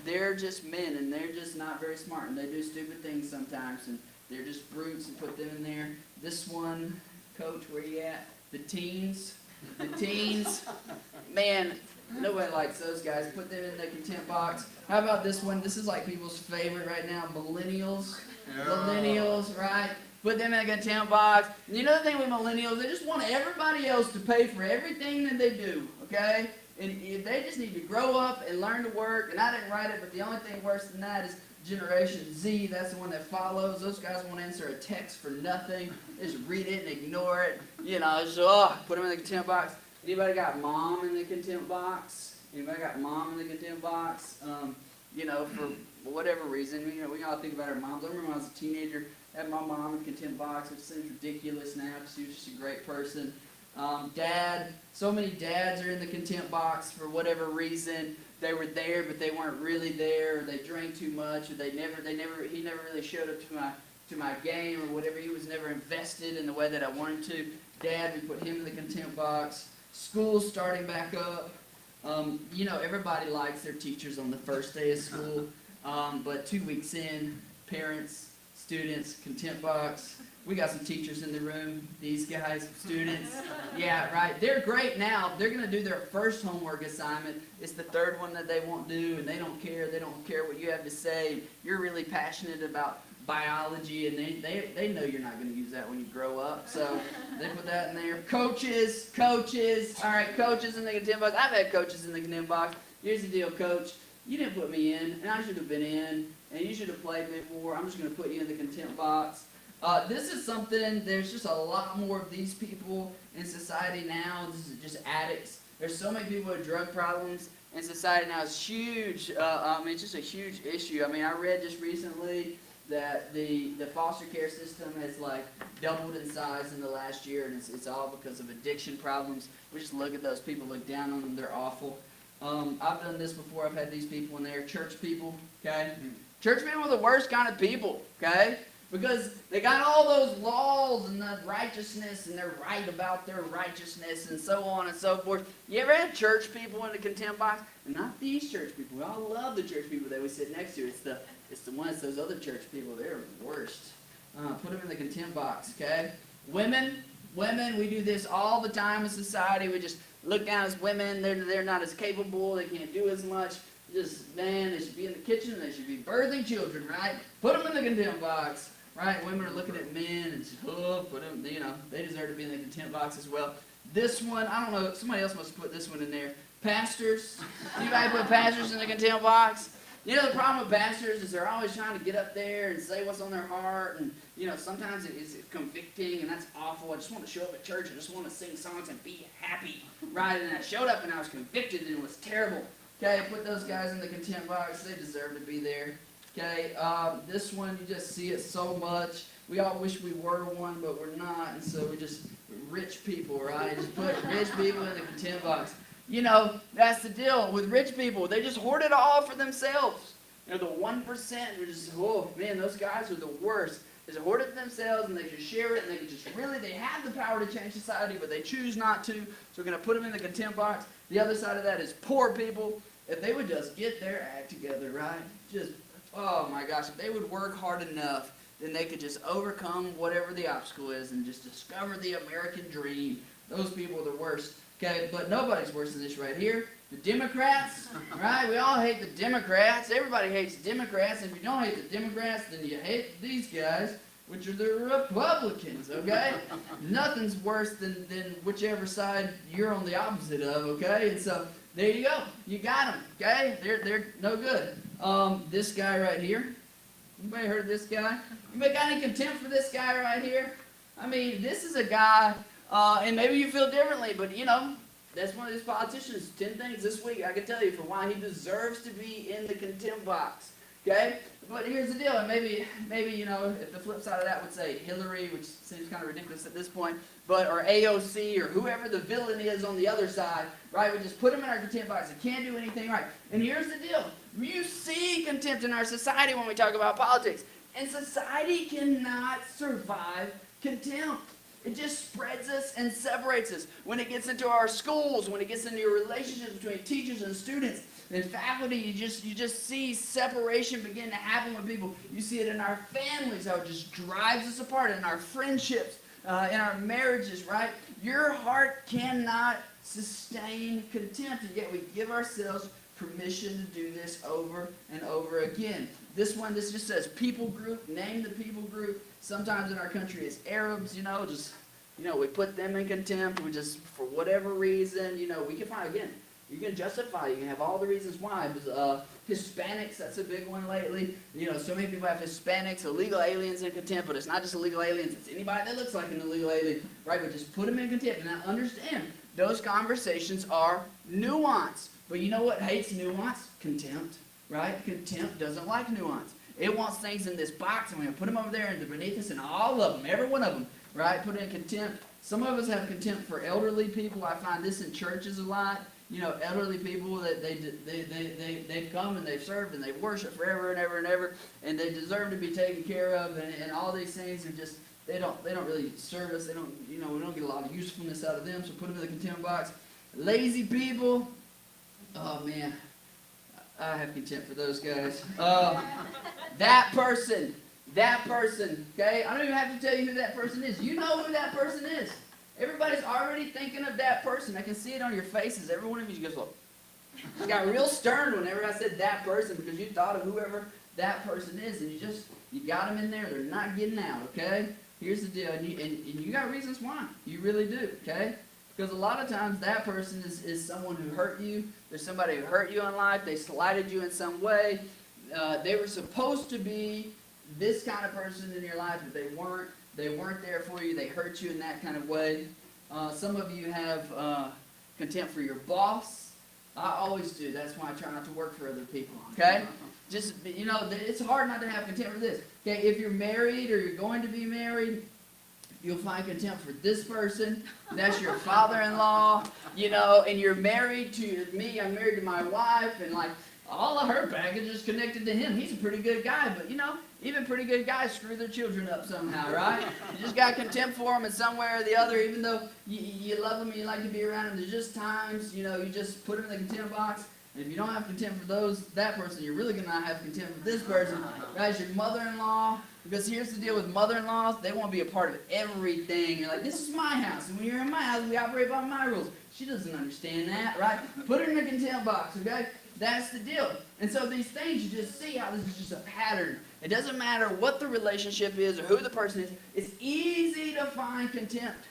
they're just men, and they're just not very smart, and they do stupid things sometimes, and they're just brutes, and put them in there. This one, coach, where you at? The teens, man, Nobody likes those guys. Put them in the contempt box. How about this one? This is like people's favorite right now, millennials. Millennials, right? Put them in a contempt box. And you know the thing with millennials, they just want everybody else to pay for everything that they do, okay? And they just need to grow up and learn to work. And I didn't write it, but the only thing worse than that is Generation Z. That's the one that follows. Those guys won't answer a text for nothing. They just read it and ignore it. You know, just, put them in the contempt box. Anybody got mom in the contempt box? Anybody got mom in the contempt box? You know, for whatever reason, you know, we all think about our moms. I remember when I was a teenager, I had my mom in the contempt box, which seems ridiculous now because she was just a great person. Dad, so many dads are in the contempt box for whatever reason. They were there, but they weren't really there, or they drank too much, or he never really showed up to my game, or whatever. He was never invested in the way that I wanted to. Dad, we put him in the contempt box. School's starting back up. You know, everybody likes their teachers on the first day of school, but 2 weeks in, parents, students, contempt box. We got some teachers in the room. These guys, students. Yeah, right. They're great now. They're going to do their first homework assignment. It's the third one that they won't do, and they don't care. They don't care what you have to say. You're really passionate about biology, and they know you're not going to use that when you grow up. So they put that in there. Coaches. All right, coaches in the contempt box. I've had coaches in the contempt box. Here's the deal, coach. You didn't put me in, and I should have been in, and you should have played me more. I'm just going to put you in the contempt box. This is something, there's just a lot more of these people in society now. This is just addicts. There's so many people with drug problems in society now. It's huge. It's just a huge issue. I mean, I read just recently that the foster care system has like doubled in size in the last year, and it's all because of addiction problems. We just look at those people, look down on them, they're awful. I've done this before. I've had these people in there, church people, okay? Church people are the worst kind of people, okay? Because they got all those laws and the righteousness, and they're right about their righteousness, and so on and so forth. You ever had church people in the contempt box? And not these church people. We all love the church people that we sit next to. It's the ones, those other church people. They're the worst. Put them in the contempt box, okay? Women, we do this all the time in society. We just look down as women. They're not as capable. They can't do as much. Just, man, they should be in the kitchen. They should be birthing children, right? Put them in the contempt box. Right, women are looking at men and just, put them, you know, they deserve to be in the contempt box as well. This one, I don't know, somebody else must have put this one in there. Pastors, anybody put pastors in the contempt box? You know, the problem with pastors is they're always trying to get up there and say what's on their heart, and, you know, sometimes it's convicting, and that's awful. I just want to show up at church, I just want to sing songs and be happy, right? And I showed up and I was convicted and it was terrible. Okay, put those guys in the contempt box, they deserve to be there. Okay, this one, you just see it so much. We all wish we were one, but we're not, and so we're just rich people, right? Just put rich people in the contempt box. You know, that's the deal with rich people. They just hoard it all for themselves. You know, the 1% are just, oh, man, those guys are the worst. They just hoard it for themselves, and they just share it, and they can just really, they have the power to change society, but they choose not to, so we're going to put them in the contempt box. The other side of that is poor people. If they would just get their act together, right? Just, oh my gosh, if they would work hard enough, then they could just overcome whatever the obstacle is and just discover the American dream. Those people are the worst. Okay, but nobody's worse than this right here. The Democrats, right? We all hate the Democrats. Everybody hates Democrats. If you don't hate the Democrats, then you hate these guys, which are the Republicans, okay? Nothing's worse than whichever side you're on the opposite of, okay? And so, there you go. You got them, okay? They're no good. This guy right here. Anybody heard of this guy? Anybody got any contempt for this guy right here? I mean, this is a guy, and maybe you feel differently, but you know, that's one of these politicians. 10 things this week I can tell you for why he deserves to be in the contempt box. Okay? But here's the deal, and maybe you know, if the flip side of that would say Hillary, which seems kind of ridiculous at this point, or AOC, or whoever the villain is on the other side, right? We just put them in our contempt box. They can't do anything right. And here's the deal. You see contempt in our society when we talk about politics. And society cannot survive contempt. It just spreads us and separates us. When it gets into our schools, when it gets into your relationships between teachers and students and faculty, you just see separation begin to happen with people. You see it in our families, how it just drives us apart, in our friendships, in our marriages, right? Your heart cannot sustain contempt, and yet we give ourselves permission to do this over and over again. This just says people group, name the people group. Sometimes in our country it's Arabs, we put them in contempt. We just, for whatever reason, we can find, again, you can justify, you can have all the reasons why. Hispanics, that's a big one lately. So many people have Hispanics, illegal aliens in contempt, but it's not just illegal aliens, it's anybody that looks like an illegal alien, right? But just put them in contempt. And I understand, those conversations are nuanced. But you know what hates nuance? Contempt, right? Contempt doesn't like nuance. It wants things in this box, and we're going to put them over there and beneath us, and all of them, every one of them, right? Put in contempt. Some of us have contempt for elderly people. I find this in churches a lot. Elderly people that they've come and they've served and they've worshiped forever and ever and ever, and they deserve to be taken care of, and all these things are just, they don't really serve us. They don't, we don't get a lot of usefulness out of them, so put them in the contempt box. Lazy people, oh man, I have contempt for those guys. That person, okay? I don't even have to tell you who that person is. You know who that person is. Everybody's already thinking of that person. I can see it on your faces. Every one of you goes, look. You got real stern whenever I said that person, because you thought of whoever that person is, and you got them in there. They're not getting out, okay? Here's the deal, and you got reasons why. You really do, okay? Because a lot of times that person is someone who hurt you. There's somebody who hurt you in life. They slighted you in some way. They were supposed to be this kind of person in your life, but they weren't. They weren't there for you. They hurt you in that kind of way. Some of you have contempt for your boss. I always do. That's why I try not to work for other people, okay? Just, it's hard not to have contempt for this. Okay, if you're married or you're going to be married, you'll find contempt for this person. That's your father-in-law, and you're married to me. I'm married to my wife, and all of her baggage is connected to him. He's a pretty good guy, but even pretty good guys screw their children up somehow, right? You just got contempt for them in some way or the other, even though you love them and you like to be around them. There's just times, you just put them in the contempt box. And if you don't have contempt for that person, you're really going to not have contempt for this person. Guys, your mother-in-law, because here's the deal with mother-in-laws, they want to be a part of everything. You're like, this is my house, and when you're in my house, we operate by my rules. She doesn't understand that, right? Put her in the contempt box, okay? That's the deal. And so these things, you just see how this is just a pattern. It doesn't matter what the relationship is or who the person is. It's easy to find contempt.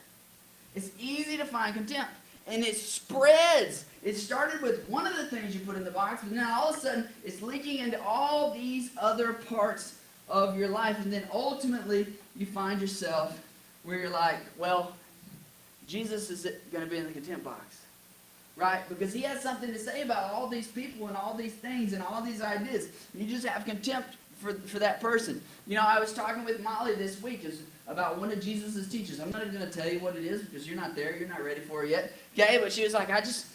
It's easy to find contempt. And it spreads. It started with one of the things you put in the box, but now all of a sudden it's leaking into all these other parts of your life. And then ultimately you find yourself where you're like, well, Jesus is going to be in the contempt box. Right? Because he has something to say about all these people and all these things and all these ideas. And you just have contempt for that person. I was talking with Molly this week about one of Jesus' teachers. I'm not even going to tell you what it is because you're not there. You're not ready for it yet. Okay? But she was like, I was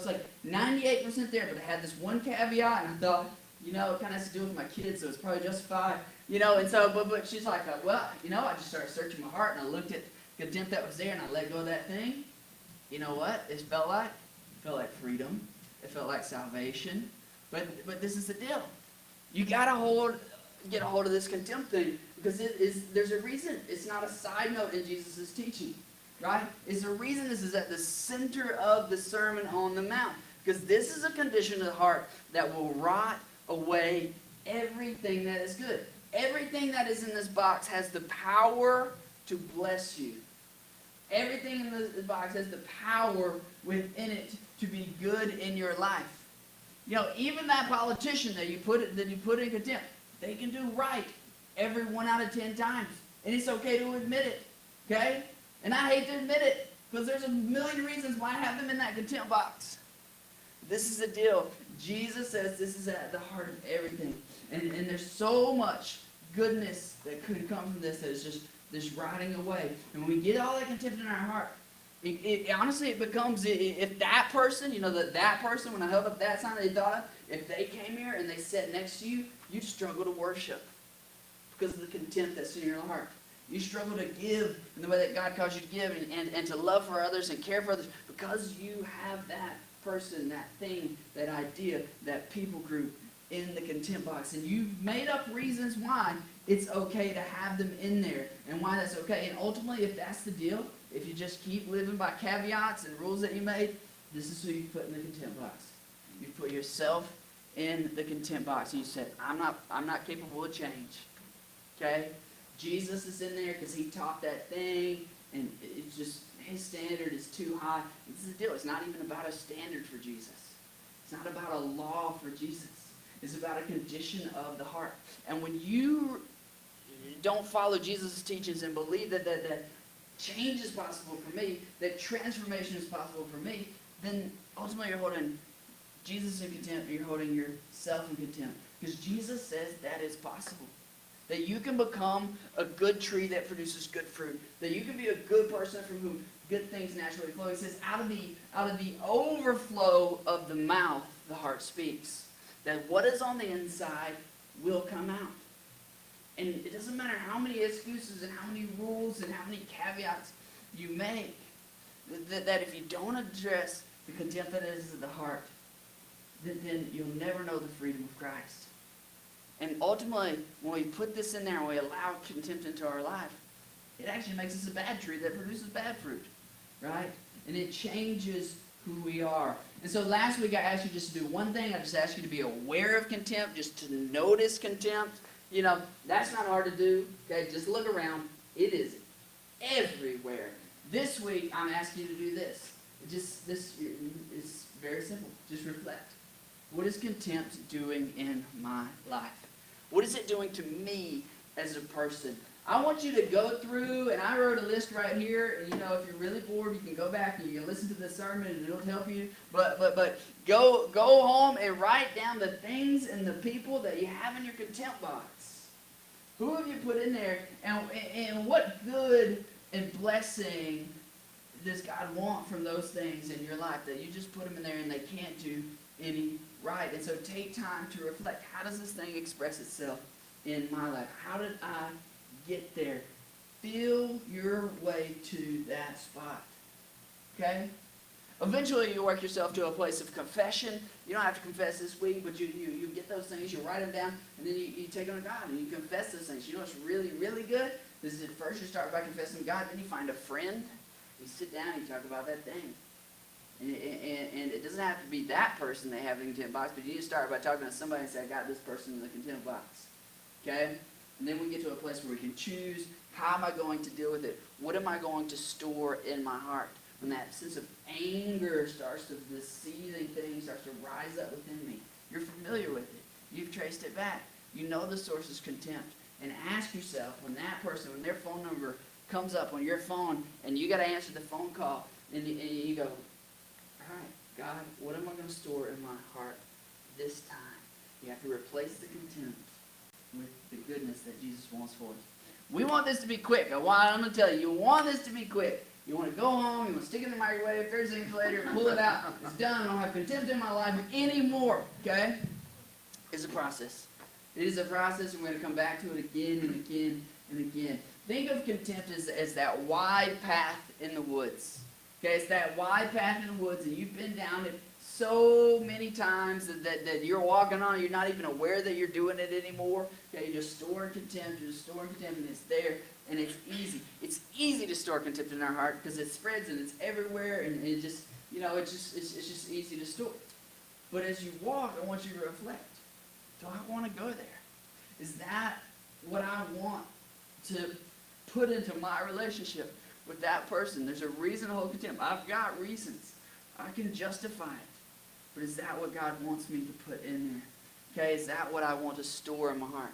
like 98% there, but I had this one caveat, and I thought, it kind of has to do with my kids, so it's probably justified. And so, but she's like, I just started searching my heart, and I looked at contempt that was there, and I let go of that thing. You know what? It felt like freedom. It felt like salvation. But this is the deal. You gotta get a hold of this contempt thing, because there's a reason. It's not a side note in Jesus' teaching, right? It's a reason this is at the center of the Sermon on the Mount, because this is a condition of the heart that will rot away everything that is good. Everything that is in this box has the power to bless you. Everything in the box has the power within it to be good in your life. Even that politician that you put in contempt, they can do right every 1 out of 10 times. And it's okay to admit it. Okay? And I hate to admit it, because there's a million reasons why I have them in that contempt box. This is the deal. Jesus says this is at the heart of everything. And there's so much goodness that could come from this that is just this rotting away. And when we get all that contempt in our heart, honestly, it becomes, if that person, that person, when I held up that sign that they thought of, if they came here and they sat next to you, you'd struggle to worship because of the contempt that's in your heart. You struggle to give in the way that God calls you to give and to love for others and care for others because you have that person, that thing, that idea, that people group in the contempt box. And you've made up reasons why it's okay to have them in there and why that's okay. And ultimately, if that's the deal, if you just keep living by caveats and rules that you made, this is who you put in the contempt box. You put yourself in the contempt box, and you said, I'm not capable of change. Okay? Jesus is in there because he taught that thing, and it's just, his standard is too high. This is the deal. It's not even about a standard for Jesus. It's not about a law for Jesus. It's about a condition of the heart. And when you don't follow Jesus' teachings and believe that change is possible for me, that transformation is possible for me, then ultimately you're holding Jesus in contempt, and you're holding yourself in contempt. Because Jesus says that is possible. That you can become a good tree that produces good fruit. That you can be a good person from whom good things naturally flow. He says, out of the overflow of the mouth, the heart speaks. That what is on the inside will come out. And it doesn't matter how many excuses and how many rules and how many caveats you make. That if you don't address the contempt that is in the heart, then you'll never know the freedom of Christ. And ultimately, when we put this in there and we allow contempt into our life, it actually makes us a bad tree that produces bad fruit, right? And it changes who we are. And so last week I asked you just to do one thing. I just asked you to be aware of contempt, just to notice contempt. You know, that's not hard to do. Okay, just look around. It is everywhere. This week I'm asking you to do this. This is very simple. Just reflect. What is contempt doing in my life? What is it doing to me as a person? I want you to go through, and I wrote a list right here, and you know, if you're really bored, you can go back and you can listen to the sermon and it'll help you. But go home and write down the things and the people that you have in your contempt box. Who have you put in there, and what good and blessing does God want from those things in your life that you just put them in there and they can't do any right? And so take time to reflect. How does this thing express itself in my life? How did I get there? Feel your way to that spot. Okay? Eventually you work yourself to a place of confession. You don't have to confess this week, but you get those things, you write them down, and then you take them to God and you confess those things. You know what's really, really good? This is at first you start by confessing to God, then you find a friend, you sit down and you talk about that thing. And it doesn't have to be that person they have in the contempt box, but you need to start by talking to somebody and say, I got this person in the contempt box. Okay? And then we get to a place where we can choose, how am I going to deal with it? What am I going to store in my heart? When that sense of anger starts to, this seething thing starts to rise up within me. You're familiar with it. You've traced it back. You know the source is contempt. And ask yourself, when that person, when their phone number comes up on your phone, and you got to answer the phone call, and you go, all right, God, what am I going to store in my heart this time? You have to replace the contempt with the goodness that Jesus wants for us. We want this to be quick. I'm going to tell you, you want this to be quick. You want to go home, you want to stick it in the microwave, 30 seconds later, pull it out, it's done, I don't have contempt in my life anymore, okay? It's a process. It is a process, and we're going to come back to it again and again and again. Think of contempt as that wide path in the woods. Okay, it's that wide path in the woods, and you've been down it so many times that you're walking on, you're not even aware that you're doing it anymore. Okay, you're just storing contempt, and it's there, and it's easy. It's easy to store contempt in our heart because it spreads and it's everywhere, and it just, you know, it's just easy to store. But as you walk, I want you to reflect. Do I want to go there? Is that what I want to put into my relationship with that person? There's a reason to hold contempt. I've got reasons. I can justify it. But is that what God wants me to put in there? Okay, is that what I want to store in my heart?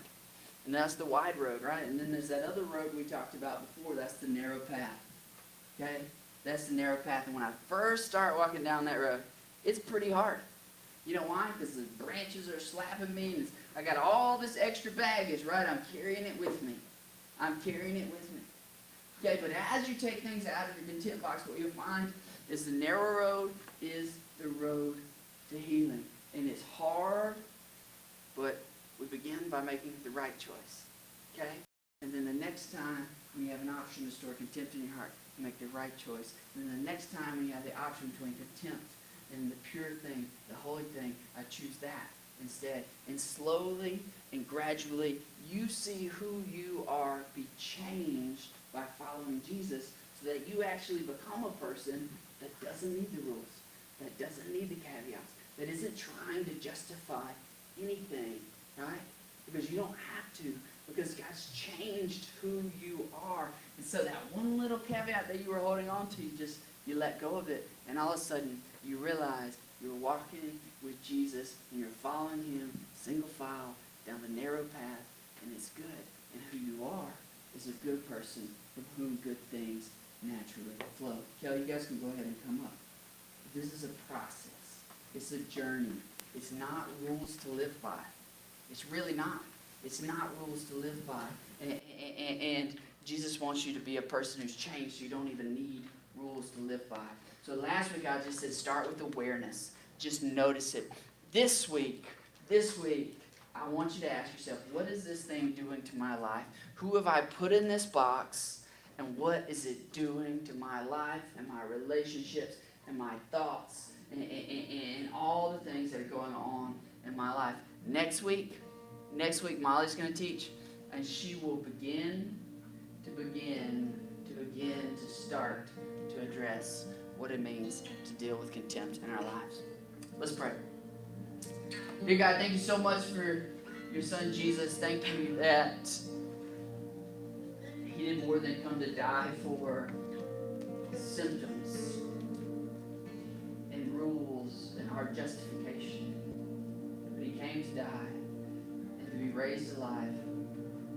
And that's the wide road, right? And then there's that other road we talked about before. That's the narrow path. Okay? That's the narrow path. And when I first start walking down that road, it's pretty hard. You know why? Because the branches are slapping me, and I got all this extra baggage, right? I'm carrying it with me. Okay, but as you take things out of your contempt box, what you'll find is the narrow road is the road to healing. And it's hard, but we begin by making the right choice. Okay? And then the next time when you have an option to store contempt in your heart, you make the right choice. And then the next time when you have the option between contempt and the pure thing, the holy thing, I choose that instead. And slowly and gradually, you see who you are be changed by following Jesus so that you actually become a person that doesn't need the rules, that doesn't need the caveats, that isn't trying to justify anything, right? Because you don't have to, because God's changed who you are. And so that one little caveat that you were holding on to, you let go of it, and all of a sudden you realize you're walking with Jesus and you're following him single file down the narrow path, and it's good. And who you are is a good person from whom good things naturally flow. Kelly, you guys can go ahead and come up. This is a process. It's a journey. It's not rules to live by. It's really not. It's not rules to live by. And Jesus wants you to be a person who's changed. So you don't even need rules to live by. So last week I just said start with awareness. Just notice it. This week, I want you to ask yourself, what is this thing doing to my life? Who have I put in this box? And what is it doing to my life and my relationships and my thoughts and all the things that are going on in my life? Next week, Molly's going to teach, and she will begin to start to address what it means to deal with contempt in our lives. Let's pray. Dear God, thank you so much for your son Jesus. Thank you that he did more than come to die for symptoms and rules and our justification. But he came to die and to be raised alive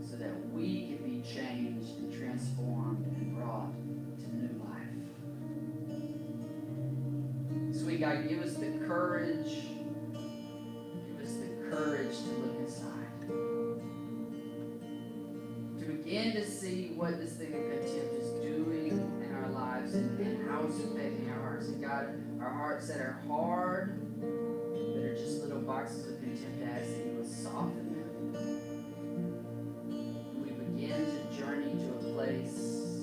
so that we can be changed and transformed and brought to new life. Sweet God, give us the courage. Courage to look inside, to begin to see what this thing of contempt is doing in our lives and how it's affecting our hearts. And God, our hearts that are hard, that are just little boxes of contempt, I ask that you will soften them. And we begin to journey to a place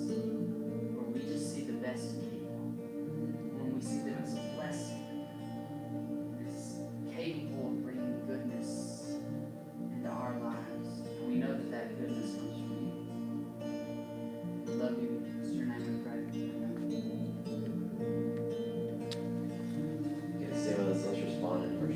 where we just see the best in people, when we see them as a blessing, as capable of bringing goodness into our lives. And we know that that goodness comes from you. We love you. It's your name we pray. Amen. Okay, stay with us. Let's respond in worship.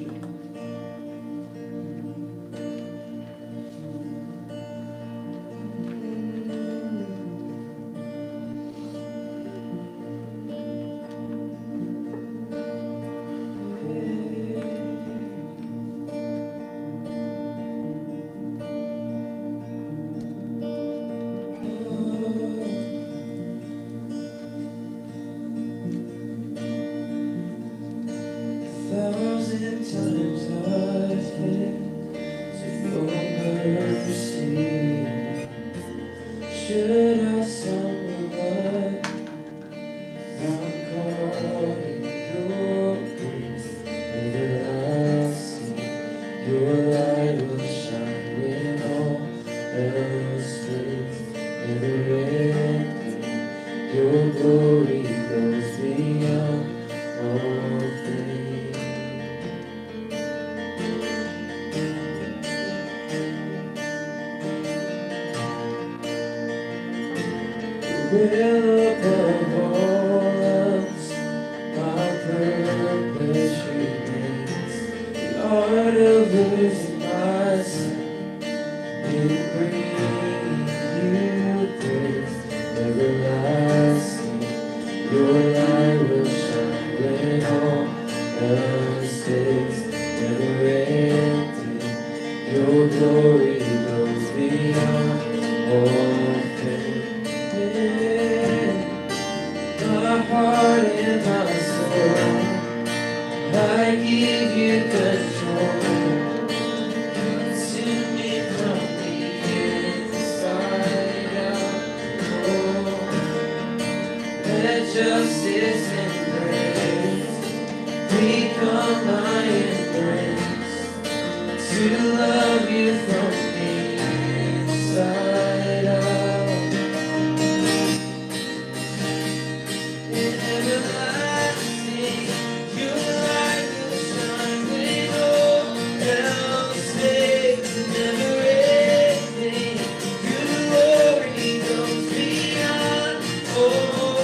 Oh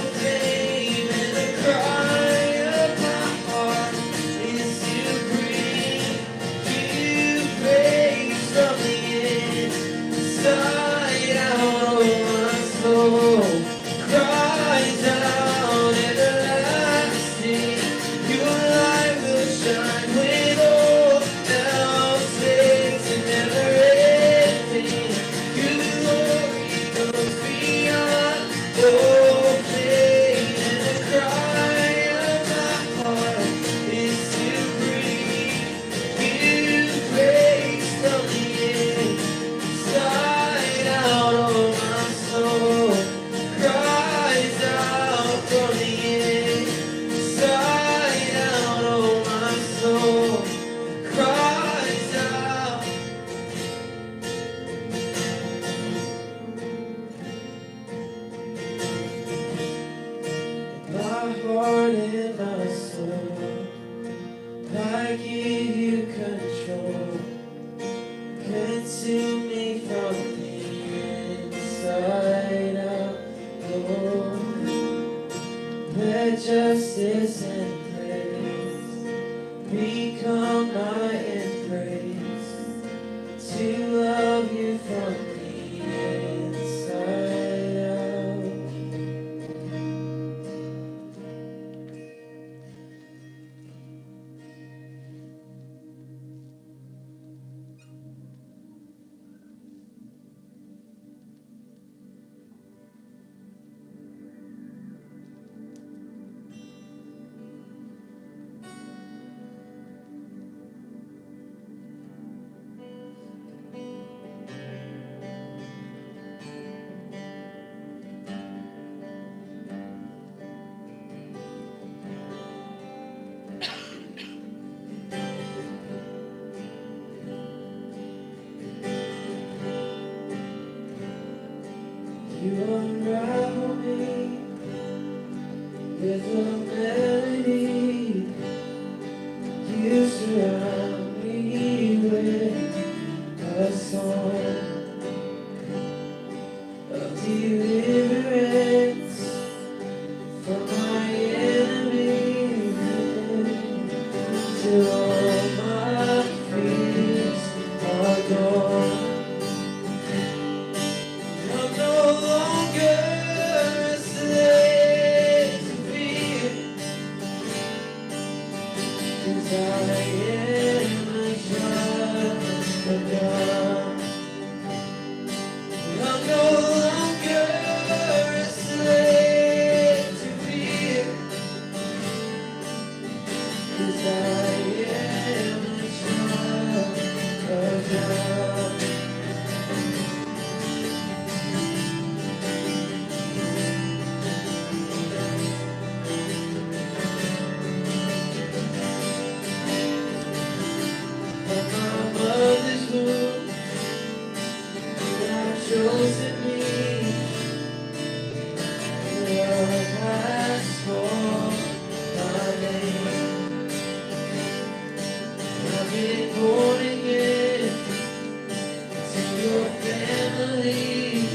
give you control. Consume me from the inside out, Lord. Let justice and praise become my embrace, to love you from the inside out. You unravel me with a melody. You surround me with a song of deliverance from my enemies, till all my fears are gone. I'm no longer a slave to fear, 'cause I am a child of God. I'm no longer a slave to fear, 'cause I am a child of God. From my mother's womb, you have chosen me. Love has called my name. I've been born again to your family.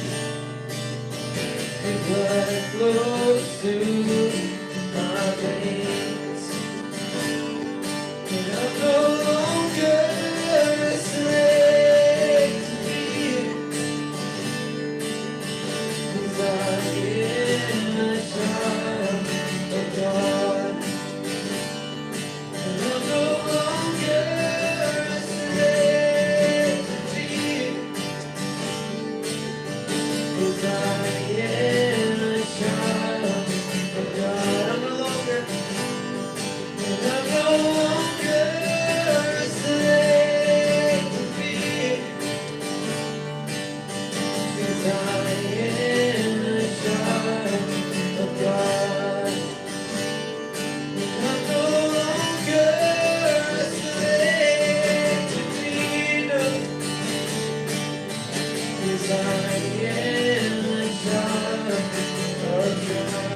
Your blood flows through my veins. And I'm no longer a slave to fear, 'cause I am a child of God. And I'm no longer a slave to fear, 'cause I am a child of God. I'm no longer, and I'm no longer a slave to fear, 'cause I am a child of God. And I'm no longer a slave to fear, 'cause I am a child of God.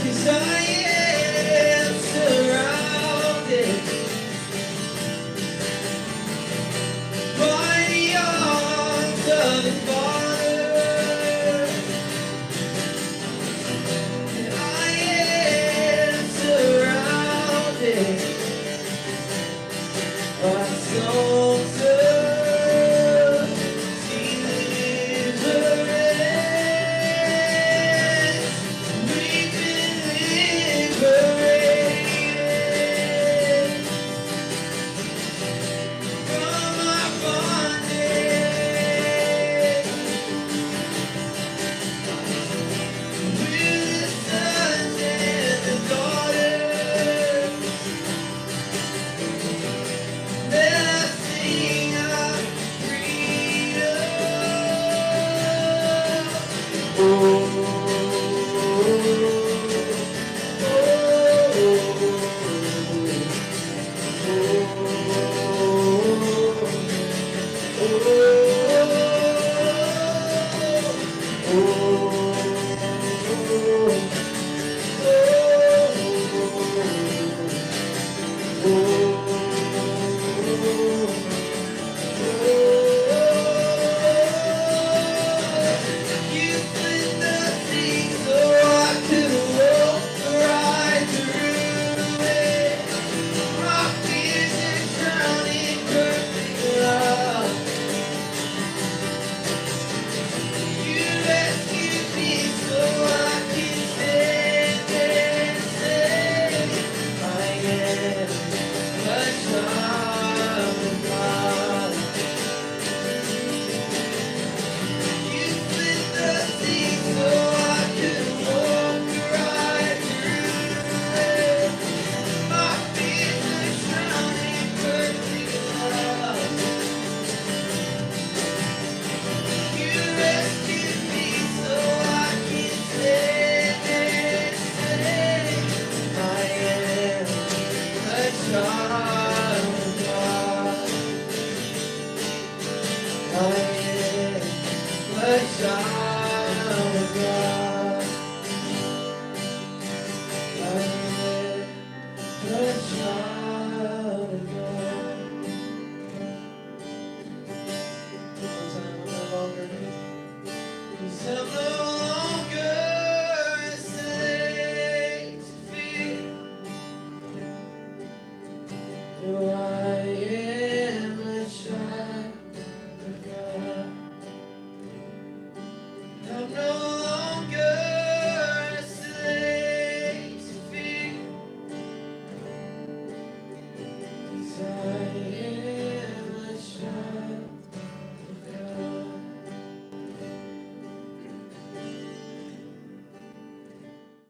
Cause I am surrounded by the arms of the Father. And I am surrounded by so